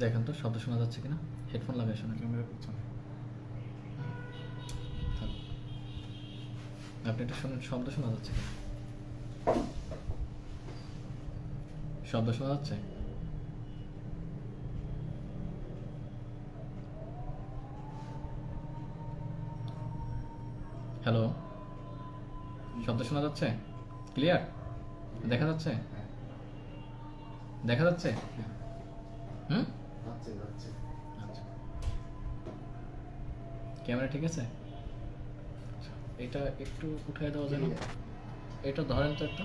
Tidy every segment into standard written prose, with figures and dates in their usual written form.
দেখেন তো শব্দ শোনা যাচ্ছে কিনা, হেডফোন লাগাই শোনা। ক্যামেরা পিছনে। থাক। আপনি এটা শুনেন, শব্দ শোনা যাচ্ছে কিনা? শব্দ শোনা যাচ্ছে? হ্যালো, শব্দ শোনা যাচ্ছে? ক্লিয়ার দেখা যাচ্ছে? হ্যাঁ, দেখা যাচ্ছে? হ্যাঁ, হুম, যাচ্ছে যাচ্ছে। আচ্ছা। ক্যামেরা ঠিক আছে? আচ্ছা, এটা একটু উঠায় দেওয়া যায় না? এটা ধরেন তো একটা,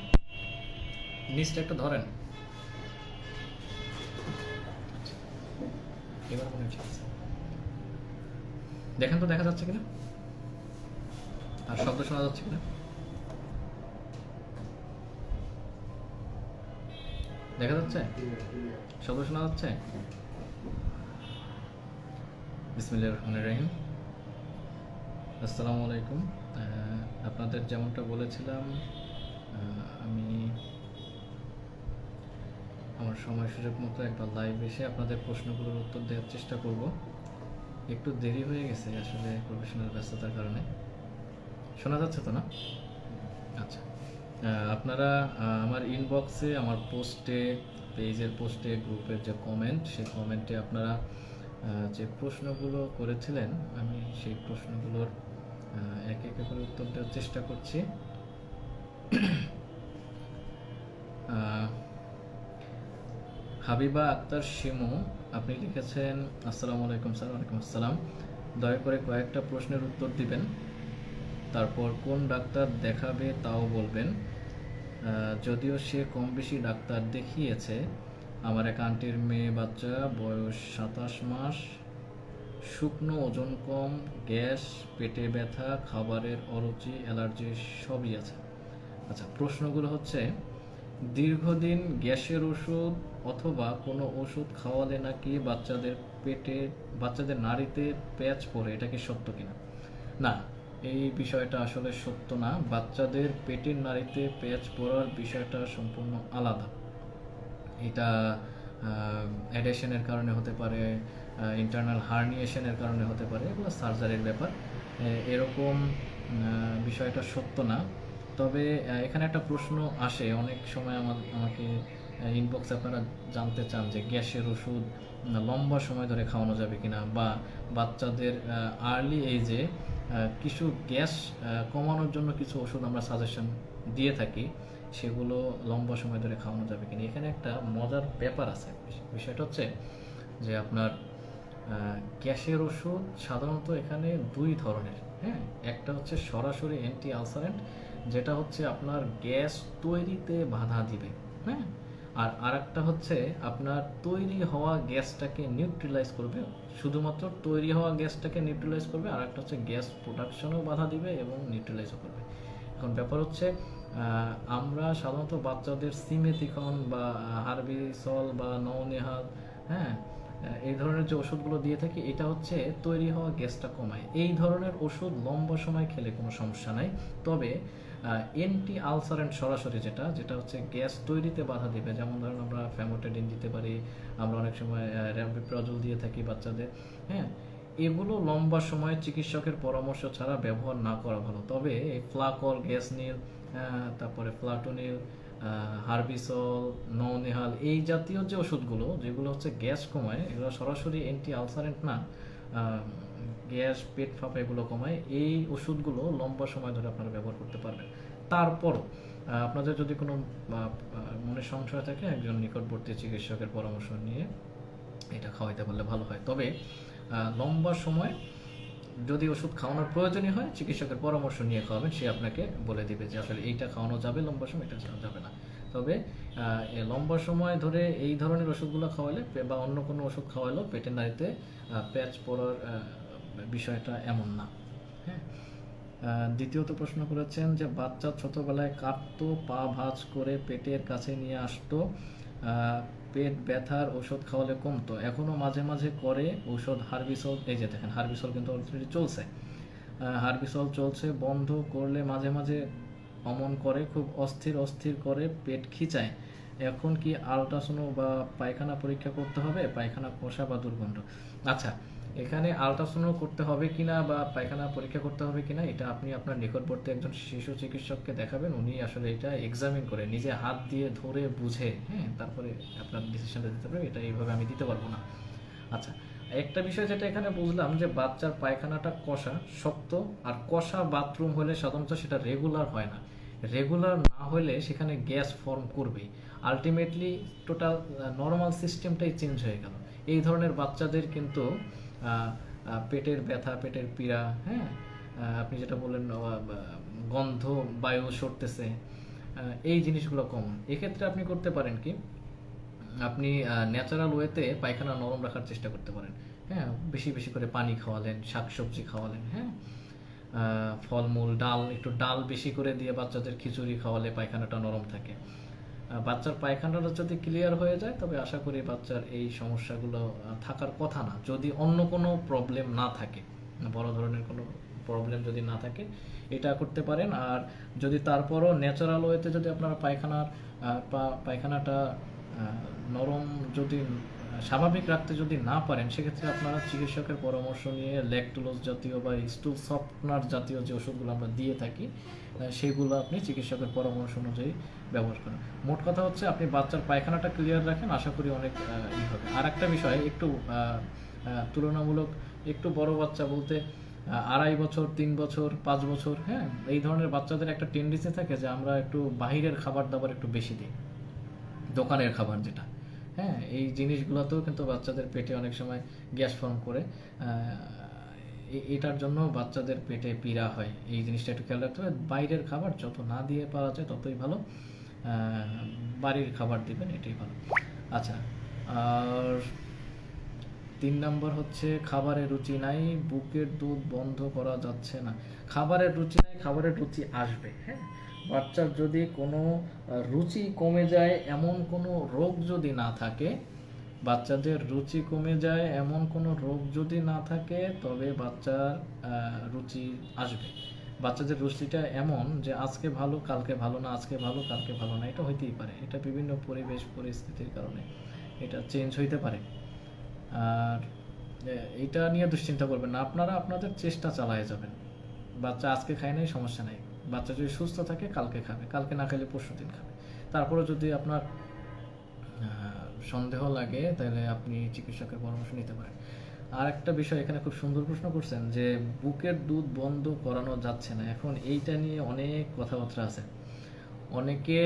নিচটা একটু ধরেন। আচ্ছা, এবার মনে হয় ঠিক আছে। দেখেন তো দেখা যাচ্ছে কিনা, আর শব্দ শোনা যাচ্ছে কিনা? দেখা যাচ্ছে? শব্দ শোনা যাচ্ছে? বিসমিল্লাহির রহমানির রহিম। আসসালামু আলাইকুম। আপনাদের যেমনটা বলেছিলাম, আমি আমার সময় সুযোগ মতো একবার লাইভ এসে আপনাদের প্রশ্নগুলোর উত্তর দেওয়ার চেষ্টা করব। একটু দেরি হয়ে গেছে আসলে প্রফেশনাল ব্যস্ততার কারণে। শোনা যাচ্ছে তো না? আচ্ছা, আপনারা আমার ইনবক্সে, আমার পোস্টে, পেজের পোস্টে, গ্রুপের যে কমেন্ট, সেই কমেন্টে আপনারা যে প্রশ্নগুলো করেছিলেন, আমি সেই প্রশ্নগুলোর একে একে করে উত্তর দেওয়ার চেষ্টা করছি। হাবিবা আক্তার শিমু, আপনি লিখেছেন, আসসালামু আলাইকুম স্যার। ওয়ালাইকুম আসসালাম। দয়া করে কয়েকটা প্রশ্নের উত্তর দিবেন, তারপর কোন ডাক্তার দেখাবে তাও বলবেন। যদিও সে কম বেশি ডাক্তার দেখিয়েছে। আমার এক আন্টির মেয়ে বাচ্চা, বয়স 27 মাস, শুকনো, ওজন কম, গ্যাস, পেটে ব্যথা, খাবারের অরুচি, অ্যালার্জি সবই আছে। আচ্ছা, প্রশ্নগুলো হচ্ছে, দীর্ঘদিন গ্যাসের ওষুধ অথবা কোনো ওষুধ খাওয়ালে নাকি বাচ্চাদের নাড়িতে প্যাচ পড়ে, এটা কি সত্য কিনা? না, এই বিষয়টা আসলে সত্য না। বাচ্চাদের পেটের নাড়িতে প্যাচ পড়ার বিষয়টা সম্পূর্ণ আলাদা। এটা অ্যাডেশনের কারণে হতে পারে, ইন্টারনাল হার্নিয়েশনের কারণে হতে পারে, এগুলো সার্জারির ব্যাপার। এরকম বিষয়টা সত্য না। তবে এখানে একটা প্রশ্ন আসে অনেক সময়, আমাকে ইনবক্সে আপনারা জানতে চান যে গ্যাসের ওষুধ লম্বা সময় ধরে খাওয়ানো যাবে কিনা, বা বাচ্চাদের আর্লি এজে কিছু গ্যাস কমানোর জন্য কিছু ওষুধ আমরা সাজেশন দিয়ে থাকি, সেগুলো লম্বা সময় ধরে খাওয়ানো যাবে কিনা। এখানে একটা মজার ব্যাপার আছে। বিষয়টা হচ্ছে যে আপনার গ্যাসের ওষুধ সাধারণত এখানে দুই ধরনের। হ্যাঁ, একটা হচ্ছে সরাসরি অ্যান্টি আলসারেন্ট, যেটা হচ্ছে আপনার গ্যাস তৈরিতে বাধা দিবে। হ্যাঁ, আর আরেকটা হচ্ছে আপনার তৈরি হওয়া গ্যাসটাকে নিউট্রিলাইজ করবে, শুধুমাত্র তৈরি হওয়া গ্যাসটাকে নিউট্রিলাইজ করবে। আর একটা হচ্ছে গ্যাস প্রোডাকশনও বাধা দিবে এবং নিউট্রিলাইজও করবে। এখন ব্যাপার হচ্ছে, আমরা সাধারণত বাচ্চাদের সিমেথিকন বা হার্বিসল বা নওনেহাল, হ্যাঁ, এই ধরনের যে ওষুধগুলো দিয়ে থাকি, এটা হচ্ছে তৈরি হওয়া গ্যাসটা কমায়। এই ধরনের ওষুধ লম্বা সময় খেলে কোনো সমস্যা নাই। তবে অ্যান্টি আলসারেন্ট সরাসরি যেটা যেটা হচ্ছে গ্যাস তৈরিতে বাধা দেবে, যেমন ধরুন আমরা ফ্যামোটেডিন দিতে পারি, আমরা অনেক সময় র্যাবিপ্রাজল দিয়ে থাকি বাচ্চাদের। হ্যাঁ, এগুলো লম্বা সময় চিকিৎসকের পরামর্শ ছাড়া ব্যবহার না করা ভালো। তবে এই ফ্লাকল, গ্যাসনিল, তারপরে ফ্লাটোনিল, হার্বিসল, নওনেহাল, এই জাতীয় যে ওষুধগুলো যেগুলো হচ্ছে গ্যাস কমায়, এগুলো সরাসরি অ্যান্টি আলসারেন্ট না, গ্যাস, পেট ফাঁপা এগুলো কমায়। এই ওষুধগুলো লম্বা সময় ধরে আপনারা ব্যবহার করতে পারবেন। তারপরও আপনাদের যদি কোনো মনে সংশয় থাকে, একজন নিকটবর্তী চিকিৎসকের পরামর্শ নিয়ে এটা খাওয়াইতে পারলে ভালো হয়। তবে লম্বা সময় যদি ওষুধ খাওয়ানোর প্রয়োজনই হয়, চিকিৎসকের পরামর্শ নিয়ে খাওয়াবেন, সে আপনাকে বলে দিবে যে আসলে এইটা খাওয়ানো যাবে লম্বা সময়, এটা যাবে না। তবে লম্বা সময় ধরে এই ধরনের ওষুধগুলো খাওয়ালে বা অন্য কোনো ওষুধ খাওয়ালেও পেটের নাড়িতে প্যাচ পড়ার বিষয়টা এমন না। হ্যাঁ, দ্বিতীয়ত প্রশ্ন করেছেন যে বাচ্চা ছোটবেলায় কাঁপতো, পা ভাঁজ করে পেটের কাছে নিয়ে আসতো, পেট ব্যথার ওষুধ খাওয়ালে কমতো, এখনও মাঝে মাঝে করে। ঔষধ হার্বিসল, এই যে দেখেন হার্বিসল কিন্তু অলরেডি চলছে, হার্বিসল চলছে, বন্ধ করলে মাঝে মাঝে অমন করে, খুব অস্থির অস্থির করে, পেট খিচায়, এখন কি আল্ট্রাসাউন্ড বা পায়খানা পরীক্ষা করতে হবে, পায়খানা কষা বা দুর্গন্ধ? আচ্ছা, এখানে আল্ট্রাসাউন্ড করতে হবে কিনা বা পায়খানা পরীক্ষা করতে হবে কিনা এটা আপনি আপনার নিকটবর্তী একজন শিশু চিকিৎসককে দেখাবেন। উনি আসলে এটা এক্সামিন করে নিজে হাত দিয়ে ধরে বুঝে, হ্যাঁ, তারপরে আপনার ডিসিশনটা দিতে পারবে। এটা এইভাবে আমি দিতে পারবো না। আচ্ছা, একটা বিষয় যেটা এখানে বুঝলাম যে বাচ্চার পায়খানাটা কষা শক্ত, আর কষা বাথরুম হলে সাধারণত সেটা রেগুলার হয় না। রেগুলার না হলে সেখানে গ্যাস ফর্ম করবেই। আলটিমেটলি টোটাল নর্মাল সিস্টেমটাই চেঞ্জ হয়ে গেল। এই ধরনের বাচ্চাদের কিন্তু পেটের ব্যথা, পেটের পীড়া, হ্যাঁ, আপনি যেটা বললেন গন্ধ, বায়ু সরতেছে, এই জিনিসগুলো কমন। এক্ষেত্রে আপনি করতে পারেন কি, আপনি ন্যাচারাল ওয়েতে পায়খানা নরম রাখার চেষ্টা করতে পারেন। হ্যাঁ, বেশি বেশি করে পানি খাওয়ালেন, শাকসবজি খাওয়ালেন, হ্যাঁ, ফলমূল, ডাল, একটু ডাল বেশি করে দিয়ে বাচ্চাদের খিচুড়ি খাওয়ালে পায়খানাটা নরম থাকে। বাচ্চার পায়খানাটা যদি ক্লিয়ার হয়ে যায় তবে আশা করি বাচ্চার এই সমস্যাগুলো থাকার কথা না, যদি অন্য কোনো প্রবলেম না থাকে, বড় ধরনের কোনো প্রবলেম যদি না থাকে এটা করতে পারেন। আর যদি তারপরও ন্যাচারাল ওয়েতে যদি আপনারা পায়খানাটা নরম যদি স্বাভাবিক রাখতে যদি না পারেন, সেক্ষেত্রে আপনারা চিকিৎসকের পরামর্শ নিয়ে ল্যাকটোলোজ জাতীয় বা স্টুল সফটনার জাতীয় যে ওষুধগুলো আমরা দিয়ে থাকি সেগুলো আপনি চিকিৎসকের পরামর্শ অনুযায়ী ব্যবহার করেন। মোট কথা হচ্ছে আপনি বাচ্চার পায়খানাটা ক্লিয়ার রাখেন, আশা করি অনেক হবে। আর একটা বিষয়, একটু তুলনামূলক একটু বড় বাচ্চা বলতে 2.5 বছর, 3 বছর, 5 বছর, হ্যাঁ, এই ধরনের বাচ্চাদের একটা টেন্ডেন্সি থাকে যে আমরা একটু বাহিরের খাবার দাবার একটু বেশি দিই, দোকানের খাবার যেটা, হ্যাঁ, এই জিনিসগুলোতেও কিন্তু বাচ্চাদের পেটে অনেক সময় গ্যাস ফর্ম করে। এটার জন্য বাচ্চাদের পেটে পীড়া হয়। এই জিনিসটা একটু খেয়াল রাখতে হবে। বাইরের খাবার যত না দিয়ে পারা যায় ততই ভালো, বাড়ির খাবার দিবেন, এটাই ভালো। আচ্ছা, আর 3 নম্বর হচ্ছে খাবারের রুচি নাই, বুকের দুধ বন্ধ করা যাচ্ছে না। খাবারের রুচি নাই, খাবারের রুচি আসবে, হ্যাঁ। বাচ্চার যদি কোনো রুচি কমে যায় এমন কোনো রোগ যদি না থাকে, বাচ্চাদের রুচি কমে যায় এমন কোনো রোগ যদি না থাকে তবে বাচ্চার রুচি আসবে। বাচ্চাদের রুচিটা এমন যে আজকে ভালো কালকে ভালো না, আজকে ভালো কালকে ভালো না, এটা হইতেই পারে। এটা বিভিন্ন পরিবেশ পরিস্থিতির কারণে এটা চেঞ্জ হইতে পারে। আর এইটা নিয়ে দুশ্চিন্তা করবেন না, আপনারা আপনাদের চেষ্টা চালায় যাবেন। বাচ্চা আজকে খায় নাই, সমস্যা নাই, বাচ্চা যদি সুস্থ থাকে কালকে খাবে, কালকে না খেলে পরশু দিন খাবে। তারপরে যদি আপনার সন্দেহ লাগে তাহলে আপনি চিকিৎসকের পরামর্শ নিতে পারেন। আর একটা বিষয় এখানে খুব সুন্দর প্রশ্ন করছেন যে বুকের দুধ বন্ধ করানো যাচ্ছে না। এখন এইটা নিয়ে অনেক কথাবার্তা আছে। অনেকে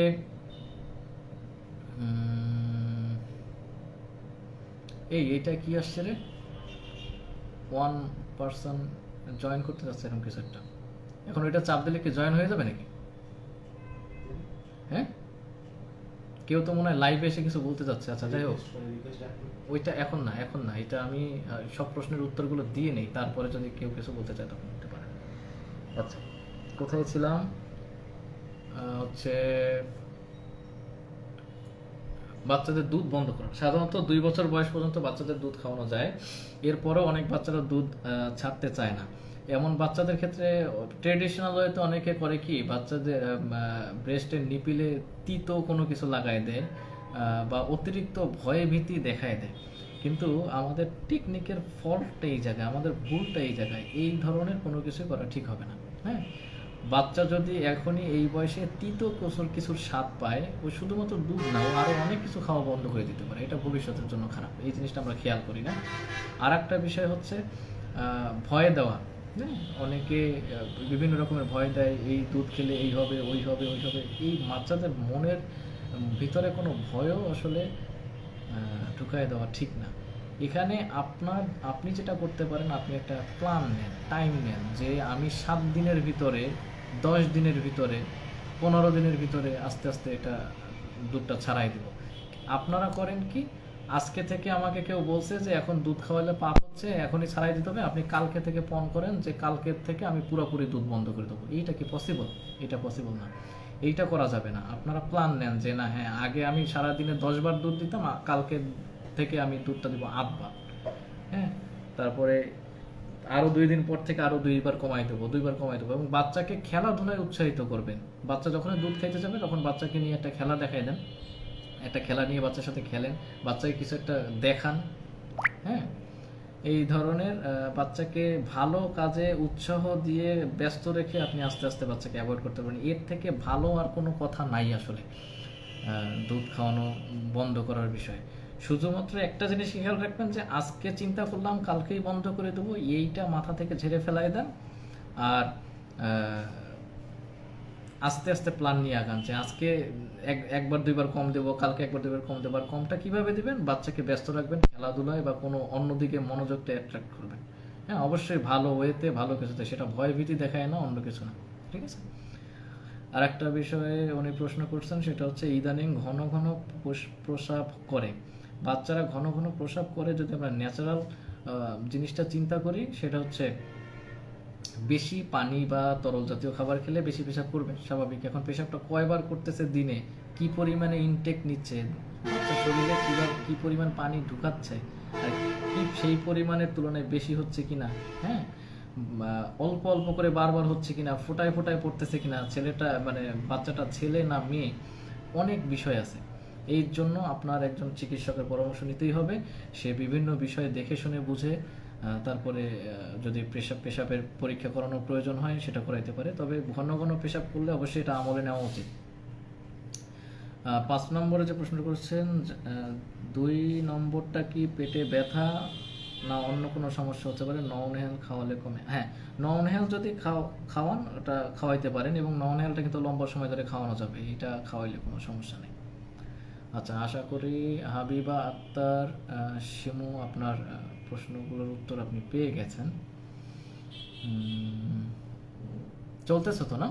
এইটা কি আসছে রে, 1 পার্সন জয়েন করতে যাচ্ছে এরকম কিছু একটা। এখন এটা চাপ দিলে কি জয়েন হয়ে যাবে নাকি? হ্যাঁ, কেউ তো মনে হয় লাইভে এসে কিছু বলতে যাচ্ছে। আচ্ছা, যাই হোক, ওইটা এখন না, এটা আমি সব প্রশ্নের উত্তরগুলো দিয়ে নেই, তারপরে যদি কেউ কিছু বলতে চায় তখন বলতে পারে। আচ্ছা, কোথায় ছিলাম? হচ্ছে বাচ্চাদের দুধ বন্ধ করা। সাধারণত 2 বছর বয়স পর্যন্ত বাচ্চাদের দুধ খাওয়ানো যায়, এরপরেও অনেক বাচ্চারা দুধ ছাড়তে চায় না। এমন বাচ্চাদের ক্ষেত্রে ট্রেডিশনাল ওয়েতে অনেকে করে কি, বাচ্চাদের ব্রেস্টের নিপিলে তিতো কোনো কিছু লাগায় দেয় বা অতিরিক্ত ভয়ে ভীতি দেখায় দেয়। কিন্তু আমাদের টেকনিকের ফল্টটা এই জায়গায়, আমাদের ভুলটা এই জায়গায়। এই ধরনের কোনো কিছু করা ঠিক হবে না, হ্যাঁ। বাচ্চা যদি এখনই এই বয়সে তিতো কিছুর স্বাদ পায়, ও শুধুমাত্র দুধ না, ও আরও অনেক কিছু খাওয়া বন্ধ করে দিতে পারে। এটা ভবিষ্যতের জন্য খারাপ, এই জিনিসটা আমরা খেয়াল করি না। আর একটা বিষয় হচ্ছে ভয় দেওয়া, হ্যাঁ, অনেকে বিভিন্ন রকমের ভয় দেয়, এই দুধ খেলে এই হবে, ওই হবে, ওই হবে। এই বাচ্চাদের মনের ভিতরে কোনো ভয়ও আসলে ঢুকায় দেওয়া ঠিক না। এখানে আপনি যেটা করতে পারেন, আপনি একটা প্ল্যান নেন, টাইম নেন, যে আমি 7 দিনের ভিতরে, 10 দিনের ভিতরে, 15 দিনের ভিতরে আস্তে আস্তে এটা দুধটা ছাড়াই দিব। আপনারা করেন কি, আজকে থেকে আমাকে কেউ বলছে যে এখন দুধ খাওয়ালে পাপ হচ্ছে, এখনই ছাড়াই দিতে হবে, আপনি কালকে থেকে পণ করেন যে কালকের থেকে আমি পুরোপুরি দুধ বন্ধ করে দেবো। এইটা কি পসিবল? এটা পসিবল না, এইটা করা যাবে না। আপনারা প্ল্যান নেন যে না, হ্যাঁ, আগে আমি সারাদিনে 10 বার দুধ দিতাম, কালকে থেকে আমি দুধটা দিব 8 বার, হ্যাঁ, তারপরে আরও 2 দিন পর থেকে আরও 2 বার কমাই দেবো, 2 বার কমাই দেবো। এবং বাচ্চাকে খেলাধুলায় উৎসাহিত করবেন। বাচ্চা যখন দুধ খাইতে যাবে তখন বাচ্চাকে নিয়ে একটা খেলা দেখাই দেন, একটা খেলা নিয়ে বাচ্চার সাথে খেলেন, বাচ্চাকে কিছু একটা দেখান, হ্যাঁ, এই ধরনের বাচ্চাকে ভালো কাজে উৎসাহ দিয়ে ব্যস্ত রেখে আপনি আস্তে আস্তে বাচ্চাকে অ্যাভয়েড করতে পারেন। এর থেকে ভালো আর কোনো কথা নাই আসলে দুধ খাওয়ানো বন্ধ করার বিষয়ে। শুধুমাত্র একটা জিনিস খেয়াল রাখবেন যে আজকে চিন্তা করলাম কালকেই বন্ধ করে দেবো, এইটা মাথা থেকে ঝেড়ে ফেলাই দেন। আর আস্তে আস্তে প্ল্যান নিয়ে আগান যে আজকে একবার দুইবার কম দেবো, কালকে একবার দুইবার কম দেবো। আর কমটা কিভাবে দিবেন? বাচ্চাকে ব্যস্ত রাখবেন খেলাধুলায় বা কোনো অন্যদিকে মনোযোগটা অ্যাট্রাক্ট করবেন। হ্যাঁ, অবশ্যই ভালো ওয়েতে, ভালো কিছুতে, সেটা ভয় ভীতি দেখায় না, অন্য কিছু না, ঠিক আছে? আর একটা বিষয়ে উনি প্রশ্ন করছেন, সেটা হচ্ছে ইদানিং ঘন ঘন প্রস্রাব করে। বাচ্চারা ঘন ঘন প্রস্রাব করে, যদি আমরা ন্যাচারাল জিনিসটা চিন্তা করি, সেটা হচ্ছে বেশি পানি বা তরল জাতীয় খাবার খেলে বেশি পেশাব করবে, স্বাভাবিক। এখন পেশাবটা কয়বার করতেছে দিনে, কি পরিমাণে ইনটেক নিচ্ছে, শরীরে কি পরিমাণ পানি ঢুকাচ্ছে, আর কি সেই পরিমাণের তুলনায় বেশি হচ্ছে কিনা, হ্যাঁ, অল্প অল্প করে বারবার হচ্ছে কিনা, ফোটায় ফোটায় পড়তেছে কিনা, ছেলেটা মানে বাচ্চাটা ছেলে না মেয়ে, অনেক বিষয় আছে। এই জন্য আপনার একজন চিকিৎসকের পরামর্শ নিতেই হবে। সে বিভিন্ন বিষয় দেখে শুনে বুঝে তারপরে যদি পেশাবের পরীক্ষা করানোর প্রয়োজন হয় সেটা করাইতে পারে। তবে ঘন ঘন পেশাব করলে অবশ্যই এটা আমলে নেওয়া উচিত। 5 নম্বরে যে প্রশ্ন করছেন, 2 নম্বরটা কি পেটে ব্যথা না অন্য কোনো সমস্যা হতে পারে? নন হেল খাওয়ালে কমে? হ্যাঁ, নন হেল যদি খাওয়ান, ওটা খাওয়াইতে পারেন, এবং নন হেলটা কিন্তু লম্বা সময় ধরে খাওয়ানো যাবে, এটা খাওয়াইলে কোনো সমস্যা নেই। আচ্ছা, আশা করি হাবিবা আক্তার শিমু আপনার প্রশ্নগুলোর উত্তর আপনি পেয়ে গেছেন। চলতেছে তো না?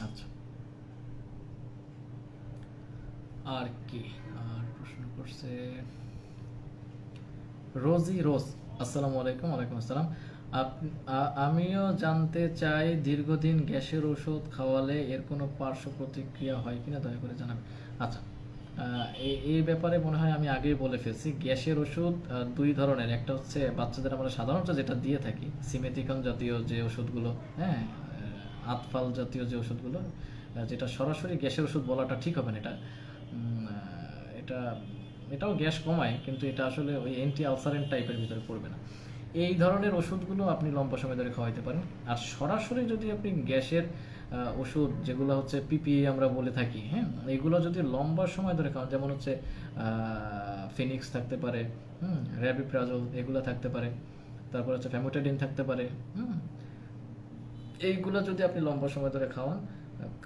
আচ্ছা, আর কি আর প্রশ্ন করছে রোজ। আসসালামু আলাইকুম। ওয়ালাইকুম আসসালাম। আমিও জানতে চাই, দীর্ঘদিন গ্যাসের ওষুধ খাওয়ালে এর কোনো পার্শ্ব প্রতিক্রিয়া হয় কিনা, দয়া করে জানাবেন। আচ্ছা, এই ব্যাপারে মনে হয় আমি আগেই বলে ফেলছি। গ্যাসের ওষুধ 2 ধরনের। একটা হচ্ছে বাচ্চাদের আমরা সাধারণত যেটা দিয়ে থাকি, সিমেথিকন জাতীয় যে ওষুধগুলো, হ্যাঁ, আতফাল জাতীয় যে ওষুধগুলো, যেটা সরাসরি গ্যাসের ওষুধ বলাটা ঠিক হবে না। এটা এটাও গ্যাস কমায়, কিন্তু এটা আসলে ওই অ্যান্টি আলসারেন্ট টাইপের ভিতরে পড়বে না। এই ধরনের ওষুধগুলো আপনি লম্বা সময় ধরে খাওয়াইতে পারেন। আর সরাসরি যদি আপনি গ্যাসের ওষুধ, যেগুলো হচ্ছে পিপিএ আমরা বলে থাকি, হ্যাঁ, এগুলো যদি লম্বা সময় ধরে খাওয়ান, যেমন হচ্ছে ফিনিক্স থাকতে পারে, র্যাবিপ্রাজল, এগুলো থাকতে পারে, তারপর হচ্ছে ফ্যামোটেডিন থাকতে পারে, এইগুলো যদি আপনি লম্বা সময় ধরে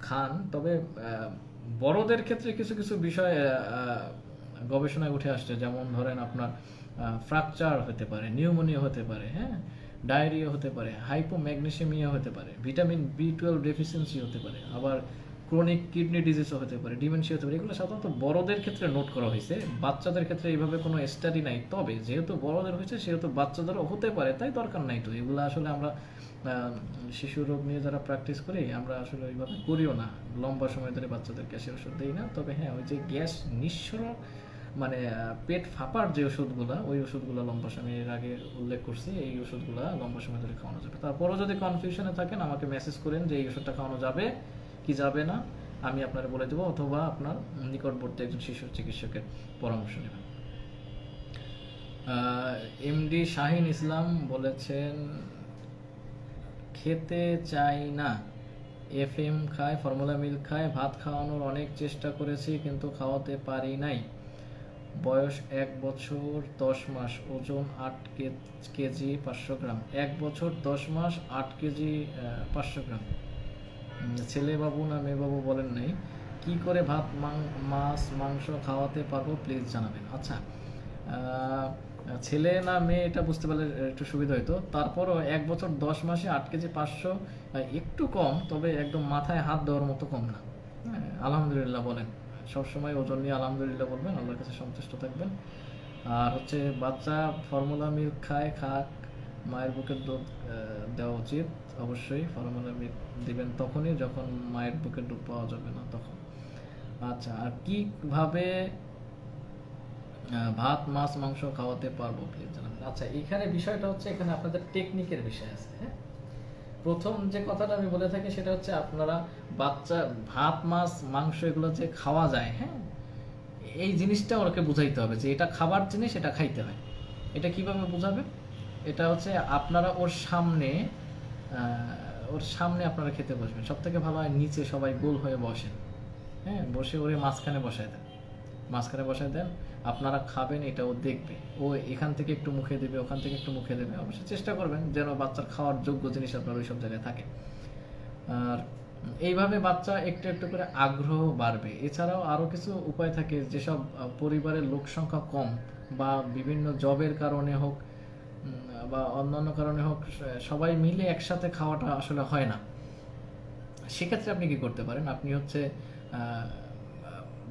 খান, তবে বড়দের ক্ষেত্রে কিছু কিছু বিষয় গবেষণায় উঠে আসছে। যেমন ধরেন আপনার ফ্র্যাকচার হতে পারে, নিউমোনিয়া হতে পারে, হ্যাঁ, ডায়রিয়া হতে পারে, হাইপোম্যাগনেসিমিয়া হতে পারে, ভিটামিন B12 ডেফিসিয়েন্সি হতে পারে, আবার ক্রনিক কিডনি ডিজিজও হতে পারে, ডিমেনশিয়া হতে পারে। এগুলো সাধারণত বড়দের ক্ষেত্রে নোট করা হয়েছে, বাচ্চাদের ক্ষেত্রে এইভাবে কোনো স্টাডি নাই। তবে যেহেতু বড়দের হয়েছে, সেহেতু বাচ্চাদেরও হতে পারে, তাই দরকার নাই। তো এগুলো আসলে আমরা শিশু রোগ নিয়ে যারা প্র্যাকটিস করি, আমরা আসলে ওইভাবে করিও না, লম্বা সময় ধরে বাচ্চাদের গ্যাসের ওষুধ দিই না। তবে হ্যাঁ, ওই যে গ্যাস নিঃসরণ মানে পেট ফাঁপার যে ওষুধগুলো, ওই ওষুধগুলো লম্বা সময়, এর আগে উল্লেখ করছি, এই ওষুধগুলো লম্বা সময় ধরে খাওয়ানো যাবে। তারপরও যদি কনফিউশনে থাকেন, আমাকে মেসেজ করেন যে এই ওষুধটা খাওয়ানো যাবে কি যাবে না, আমি আপনার বলে দেবো, অথবা আপনার নিকটবর্তী একজন শিশু চিকিৎসকের পরামর্শ নেবেন। এমডি শাহিন ইসলাম বলেছেন, খেতে চাই না, FM খায়, ফর্মুলা মিল্ক খায়, ভাত খাওয়ানোর অনেক চেষ্টা করেছি কিন্তু খাওয়াতে পারি নাই। বয়স 1 বছর 10 মাস, ওজন 8 কেজি 500 গ্রাম। 1 বছর 10 মাস 8 কেজি 500 গ্রাম। ছেলে বাবু না মেয়ে বাবু বলেন নাই। কি করে ভাত মাছ মাংস খাওয়াতে পারবো, প্লিজ জানাবেন। আচ্ছা, ছেলে না মেয়ে এটা বুঝতে পারলে একটু সুবিধা হতো। তারপরও 1 বছর 10 মাসে 8 কেজি 500 একটু কম, তবে একদম মাথায় হাত দেওয়ার মতো কম না। হ্যাঁ, আলহামদুলিল্লাহ বলেন, সবসময় ওজন নিয়ে আলহামদুলিল্লাহ বলবেন, আল্লাহর কাছে সন্তুষ্ট থাকবেন। আর হচ্ছে বাচ্চা ফর্মুলা মিল্ক খাক, মায়ের বুকের দুধ দেওয়া উচিত। অবশ্যই ফর্মুলা মিল্ক দিবেন তখনই যখন মায়ের বুকের দুধ পাওয়া যাবে না, তখন। আচ্ছা, আর কিভাবে ভাত মাছ মাংস খাওয়াতে পারবো, প্লিজ জানাবেন। আচ্ছা, এখানে বিষয়টা হচ্ছে, এখানে আপনাদের টেকনিকের বিষয় আছে। হ্যাঁ, প্রথম যে কথাটা আমি বলে থাকি সেটা হচ্ছে আপনারা বাচ্চা ভাত মাছ মাংস এগুলো যে খাওয়া যায়, হ্যাঁ, এই জিনিসটা ওকে বুঝাইতে হবে যে এটা খাবার জিনিস, এটা খাইতে হয়। এটা কিভাবে বোঝাবে? এটা হচ্ছে আপনারা ওর সামনে আপনারা খেতে বসবেন। সব থেকে ভালো হয় নিচে সবাই গোল হয়ে বসেন, হ্যাঁ, বসে ওরে মাঝখানে বসায় দেন, মাঝখানে বসায় দেন, আপনারা খাবেন, এটা ও দেখবে, ও এখান থেকে একটু মুখে দেবে, ওখান থেকে একটু মুখে দেবে। অবশ্যই চেষ্টা করবেন যেন বাচ্চার খাওয়ার যোগ্য জিনিস আপনার ওই সব জায়গায় থাকে। আর এইভাবে বাচ্চা একটু একটু করে আগ্রহ বাড়বে। এছাড়াও আরও কিছু উপায় থাকে, যেসব পরিবারের লোক সংখ্যা কম বা বিভিন্ন জবের কারণে হোক বা অন্যান্য কারণে হোক, সবাই মিলে একসাথে খাওয়াটা আসলে হয় না। সেক্ষেত্রে আপনি কি করতে পারেন? আপনি হচ্ছে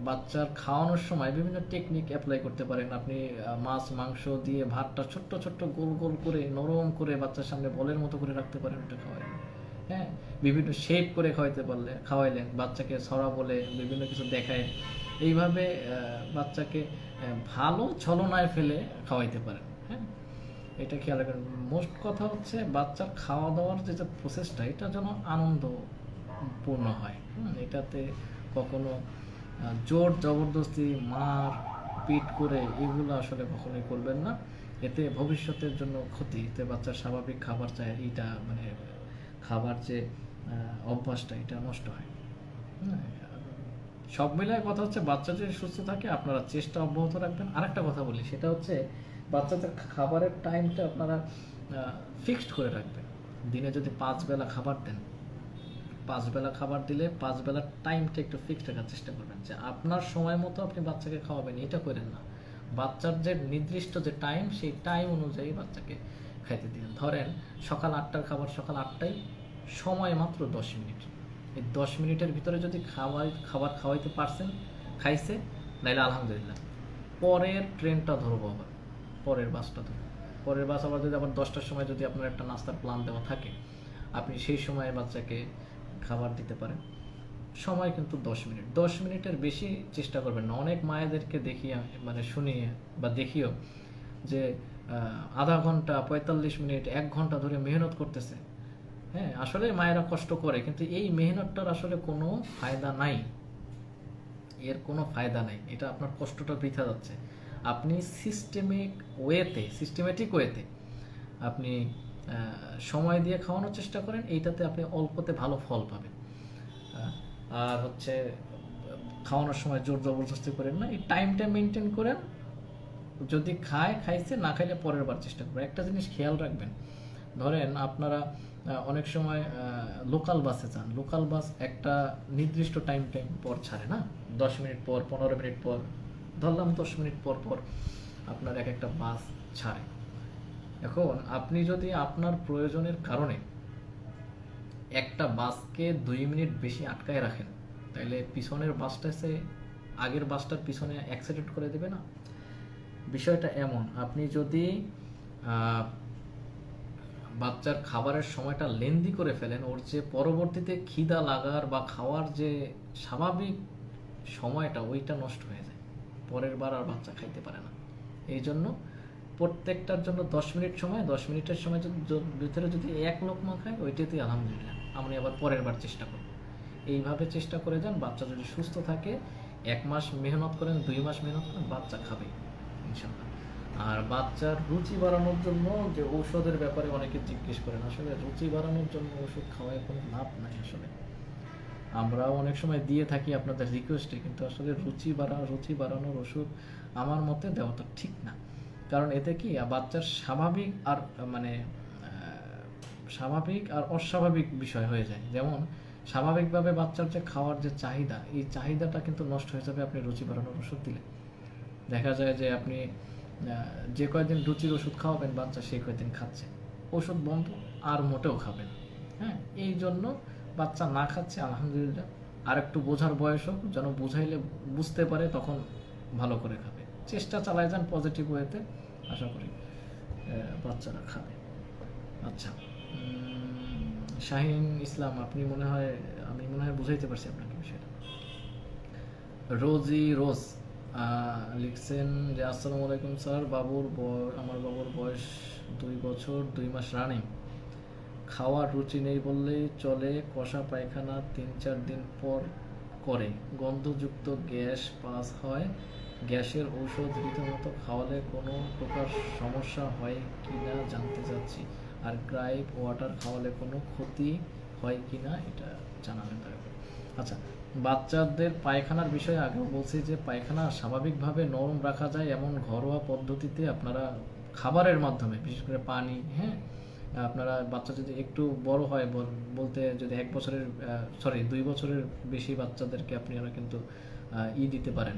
বাচ্চার খাওয়ানোর সময় বিভিন্ন টেকনিক অ্যাপ্লাই করতে পারেন। আপনি মাছ মাংস দিয়ে ভাতটা ছোট্ট ছোট্ট গোল গোল করে নরম করে বাচ্চার সামনে বলের মতো করে রাখতে পারেন, ওটা খাওয়াইলেন, হ্যাঁ, বিভিন্ন শেপ করে খাওয়াইলেন, বাচ্চাকে ছড়া বলে বিভিন্ন কিছু দেখায়, এইভাবে বাচ্চাকে ভালো ছলনায় ফেলে খাওয়াইতে পারেন, হ্যাঁ। এটা খেয়াল রাখবেন। মোস্ট কথা হচ্ছে বাচ্চার খাওয়া দাওয়ার যে প্রসেসটা, এটা যেন আনন্দপূর্ণ হয়, এটাতে কখনো জোর জবরদস্তি মার পিট করে এগুলো আসলে কখনোই করবেন না। এতে ভবিষ্যতের জন্য ক্ষতি। এতে বাচ্চার স্বাভাবিক খাবার চায়, এইটা মানে খাবার যে অভ্যাসটা, এটা নষ্ট হয়। সব মিলায় কথা হচ্ছে বাচ্চা যদি সুস্থ থাকে আপনারা চেষ্টা অব্যাহত রাখবেন। আরেকটা কথা বলি, সেটা হচ্ছে বাচ্চাদের খাবারের টাইমটা আপনারা ফিক্সড করে রাখবেন। দিনে যদি 5 বেলা খাবার দেন, 5 বেলা খাবার দিলে 5 বেলার টাইমটা একটু ফিক্সড রাখার চেষ্টা করবেন, যে আপনার সময় মতো আপনি বাচ্চাকে খাওয়াবেন, এটা করেন না। বাচ্চার যে নির্দিষ্ট যে টাইম, সেই টাইম অনুযায়ী বাচ্চাকে খাইতে দিন। ধরেন সকাল 8টার খাবার সকাল 8টায়, সময় মাত্র 10 মিনিট। এই 10 মিনিটের ভিতরে যদি খাবার খাওয়াইতে পারছেন, খাইছে, নাইলে আলহামদুলিল্লাহ। পরের ট্রেনটা ধরবো আবার, পরের বাসটা ধরবো। পরের বাস আবার যদি আবার 10টার সময় যদি আপনার একটা নাস্তার প্ল্যান দেওয়া থাকে, আপনি সেই সময়ে বাচ্চাকে খাবার দিতে পারেন। সময় কিন্তু 10 মিনিট, 10 মিনিটের বেশি চেষ্টা করবেন না। অনেক মায়েদেরকে দেখিয়ে মানে শুনিয়ে বা দেখিও যে আধা ঘন্টা 45 মিনিট 1 ঘন্টা ধরে মেহনত করতেছে, হ্যাঁ, আসলে মায়েরা কষ্ট করে, কিন্তু এই মেহনতটার আসলে কোনো ফায়দা নাই, এর কোনো ফায়দা নাই। এটা আপনার কষ্টটা বৃথা যাচ্ছে। আপনি সিস্টেমেটিক ওয়েতে আপনি সময় দিয়ে খাওয়ানোর চেষ্টা করেন, এইটাতে আপনি অল্পতে ভালো ফল পাবেন। আর হচ্ছে খাওয়ানোর সময় জোর জবরদস্তি করেন না, এই টাইমটা মেনটেন করেন। যদি খাইছে, না খাইলে পরের বার চেষ্টা করবেন। একটা জিনিস খেয়াল রাখবেন, ধরেন আপনারা অনেক সময় লোকাল বাসে যান, লোকাল বাস একটা নির্দিষ্ট টাইম পর ছাড়ে না, 10 মিনিট পর, 15 মিনিট পর, ধরলাম 10 মিনিট পর পর আপনার একটা বাস ছাড়ে। এখন আপনি যদি আপনার প্রয়োজনের কারণে একটা বাসকে 2 মিনিট বেশি আটকায় রাখেন, তাহলে পিছনের বাসটা এসে আগের বাসটার পিছনে অ্যাক্সিডেন্ট করে দেবে না। বিষয়টা এমন, আপনি যদি বাচ্চার খাবারের সময়টা লেন্দি করে ফেলেন, ওর যে পরবর্তীতে খিদা লাগার বা খাওয়ার যে স্বাভাবিক সময়টা, ওইটা নষ্ট হয়ে যায়, পরের বার আর বাচ্চা খাইতে পারে না। এই জন্য প্রত্যেকটার জন্য 10 মিনিট সময়, 10 মিনিটের সময় ভিতরে যদি 1 লোকমা খায়, ওইটাতেই আলহামদুলিল্লাহ, আমি আবার পরের বার চেষ্টা করব। এইভাবে চেষ্টা করে যান। বাচ্চা যদি সুস্থ থাকে, 1 মাস মেহনত করেন, 2 মাস মেহনত করেন, বাচ্চা খাবে ইনশাল্লাহ। আর বাচ্চার রুচি বাড়ানোর জন্য যে ঔষধের ব্যাপারে অনেকে জিজ্ঞেস করেন, আসলে রুচি বাড়ানোর জন্য ওষুধ খাওয়ায় কোনো লাভ নাই। আসলে আমরাও অনেক সময় দিয়ে থাকি আপনাদের রিকোয়েস্টে, কিন্তু আসলে রুচি বাড়ানোর ওষুধ আমার মতে দেওয়াটা ঠিক না। কারণ এতে কি বাচ্চার স্বাভাবিক আর অস্বাভাবিক বিষয় হয়ে যায়। যেমন স্বাভাবিকভাবে বাচ্চার যে খাওয়ার যে চাহিদা, এই চাহিদাটা কিন্তু নষ্ট হয়ে যাবে আপনি রুচি বাড়ানোর ওষুধ দিলে। দেখা যায় যে আপনি যে কয়েকদিন রুচির ওষুধ খাওয়াবেন, বাচ্চা সেই কয়েকদিন খাচ্ছে, ওষুধ বন্ধ, আর মোটেও খাবেন। হ্যাঁ, এই জন্য বাচ্চা না খাচ্ছে, আলহামদুলিল্লাহ, আর একটু বোঝার বয়স হোক, যেন বুঝাইলে বুঝতে পারে, তখন ভালো করে খাবে। চেষ্টা চালায় যান পজিটিভ ওয়েতে, আশা করি বাচ্চারা খাবে। আচ্ছা, শাহিন ইসলাম, আমি মনে হয় বুঝাইতে পারছি আপনাকে বিষয়টা। রোজ লিখছেন যে আসসালামু আলাইকুম স্যার, আমার বাবুর বয়স 2 বছর 2 মাস রানিং, খাওয়ার রুচি নেই বললেই চলে, কষা পায়খানা ৩-৪ দিন পর করে, গন্ধযুক্ত গ্যাস পাস হয়, গ্যাসের ঔষধ রীতিমতো খাওয়ালে কোনো প্রকার সমস্যা হয় কি না জানতে চাচ্ছি, আর গ্রাইপ ওয়াটার খাওয়ালে কোনো ক্ষতি হয় কি না এটা জানাবেন দয়া করে। আচ্ছা, বাচ্চাদের পায়খানার বিষয়ে আগেও বলছি যে পায়খানা স্বাভাবিকভাবে নরম রাখা যায় এমন ঘরোয়া পদ্ধতিতে আপনারা খাবারের মাধ্যমে, বিশেষ করে পানি, হ্যাঁ, আপনারা বাচ্চা যদি একটু বড় হয়, বলতে যদি 1 বছরের 2 বছরের বেশি বাচ্চাদেরকে আপনারা কিন্তু দিতে পারেন,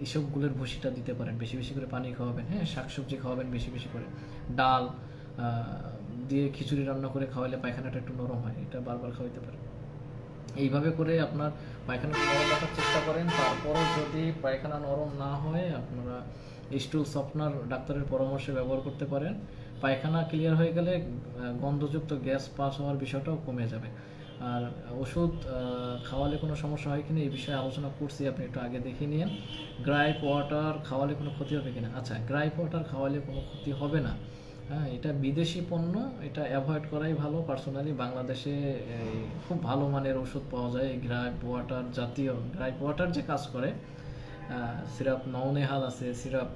ইসবগুলের ভুসিটা দিতে পারেন, বেশি বেশি করে পানি খাওয়াবেন, হ্যাঁ, শাকসবজি খাওয়াবেন বেশি বেশি করে, ডাল দিয়ে খিচুড়ি রান্না করে খাওয়ালে পায়খানাটা একটু নরম হয়, এটা বারবার খাওয়াইতে পারেন। এইভাবে করে আপনার পায়খানা নরম রাখার চেষ্টা করেন। তারপরও যদি পায়খানা নরম না হয় আপনারা স্টুল সফটনার ডাক্তারের পরামর্শে ব্যবহার করতে পারেন। পায়খানা ক্লিয়ার হয়ে গেলে গন্ধযুক্ত গ্যাস পাস হওয়ার বিষয়টাও কমে যাবে। আর ওষুধ খাওয়ালে কোনো সমস্যা হয় কিনা এই বিষয়ে আলোচনা করছি, আপনি একটু আগে দেখে নিন। গ্রাইপ ওয়াটার খাওয়ালে কোনো ক্ষতি হবে কিনা? আচ্ছা, গ্রাইপ ওয়াটার খাওয়ালে কোনো ক্ষতি হবে না। হ্যাঁ, এটা বিদেশি পণ্য, এটা অ্যাভয়েড করাই ভালো। পার্সোনালি বাংলাদেশে খুব ভালো মানের ওষুধ পাওয়া যায় গ্রাইপ ওয়াটার জাতীয়। গ্রাইপ ওয়াটার যে কাজ করে, সিরাপ নওনেহাল আছে, সিরাপ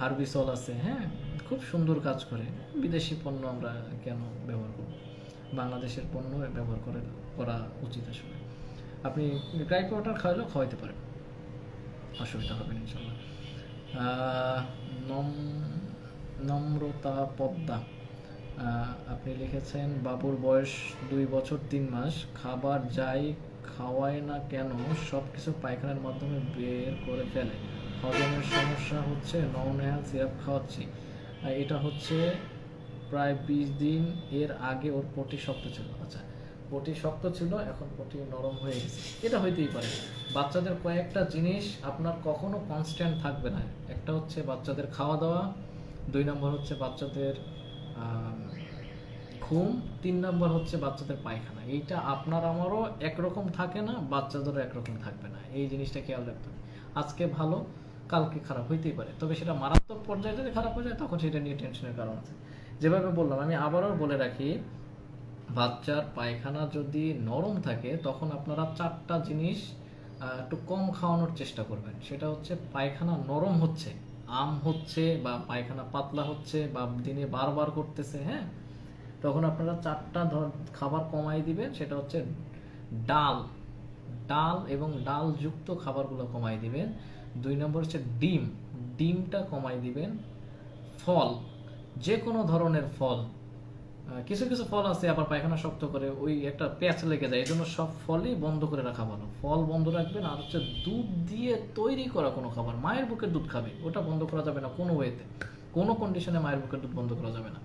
হার্বিসল আছে, হ্যাঁ, খুব সুন্দর কাজ করে। বিদেশি পণ্য আমরা কেন ব্যবহার করব? বাংলাদেশের পণ্য ব্যবহার করা উচিত আসলে। আপনি গ্রাইপ ওয়াটার খাওয়াইতে পারেন, অসুবিধা হবে না ইনশাল্লাহ। নম্রতা পদ্মা, আপনি লিখেছেন বাবুর বয়স 2 বছর 3 মাস, খাবার যাই খাওয়ায় না কেন সব কিছু পায়খানার মাধ্যমে বের করে ফেলে, হজমের সমস্যা হচ্ছে, নওনেহাল সিরাপ খাওয়াচ্ছি। এটা হচ্ছে প্রায় 20 দিন। এর আগে ওর পটি শক্ত ছিল। আচ্ছা, পটি শক্ত ছিল, এখন পটি নরম হয়ে গেছে, এটা হইতেই পারে। বাচ্চাদের কয়েকটা জিনিস আপনার কখনো কনস্ট্যান্ট থাকবে না। একটা হচ্ছে বাচ্চাদের খাওয়া দাওয়া, 2 নম্বর হচ্ছে বাচ্চাদের ঘুম, 3 নম্বর হচ্ছে বাচ্চাদের পায়খানা। এইটা আপনার আমারও একরকম থাকে না, বাচ্চাদেরও একরকম থাকবে না। এই জিনিসটা খেয়াল রাখতে হবে। আজকে ভালো, কালকে খারাপ হইতেই পারে, তবে সেটা মারাত্মক পর্যায়ে যদি খারাপ হয়ে যায় তখন সেটা নিয়ে টেনশনের কারণ আছে। যেভাবে বললাম, আমি আবারও বলে রাখি, বাচ্চার পায়খানা যদি নরম থাকে তখন আপনারা 4টা জিনিস একটু কম খাওয়ানোর চেষ্টা করবেন। সেটা হচ্ছে পায়খানা নরম হচ্ছে, আম হচ্ছে, বা পায়খানা পাতলা হচ্ছে, বা দিনে বারবার করতেছে, হ্যাঁ, তখন আপনারা 4টা খাবার কমাই দিবেন। সেটা হচ্ছে ডাল, এবং ডালযুক্ত খাবারগুলো কমাই দিবেন। 2 নম্বর হচ্ছে ডিমটা কমাই দিবেন। ফল, যে কোনো ধরনের ফল, কিছু কিছু ফল আছে আবার পায়খানা শক্ত করে, ওই একটা প্যাচ লেগে যায়, এই জন্য সব ফলই বন্ধ করে রাখা ভালো। ফল বন্ধ রাখবেন। আর হচ্ছে দুধ দিয়ে তৈরি করা কোনো খাবার, মায়ের বুকের দুধ খাবে, ওটা বন্ধ করা যাবে না কোনো ওয়েতে, কোনো কন্ডিশনে মায়ের বুকের দুধ বন্ধ করা যাবে না।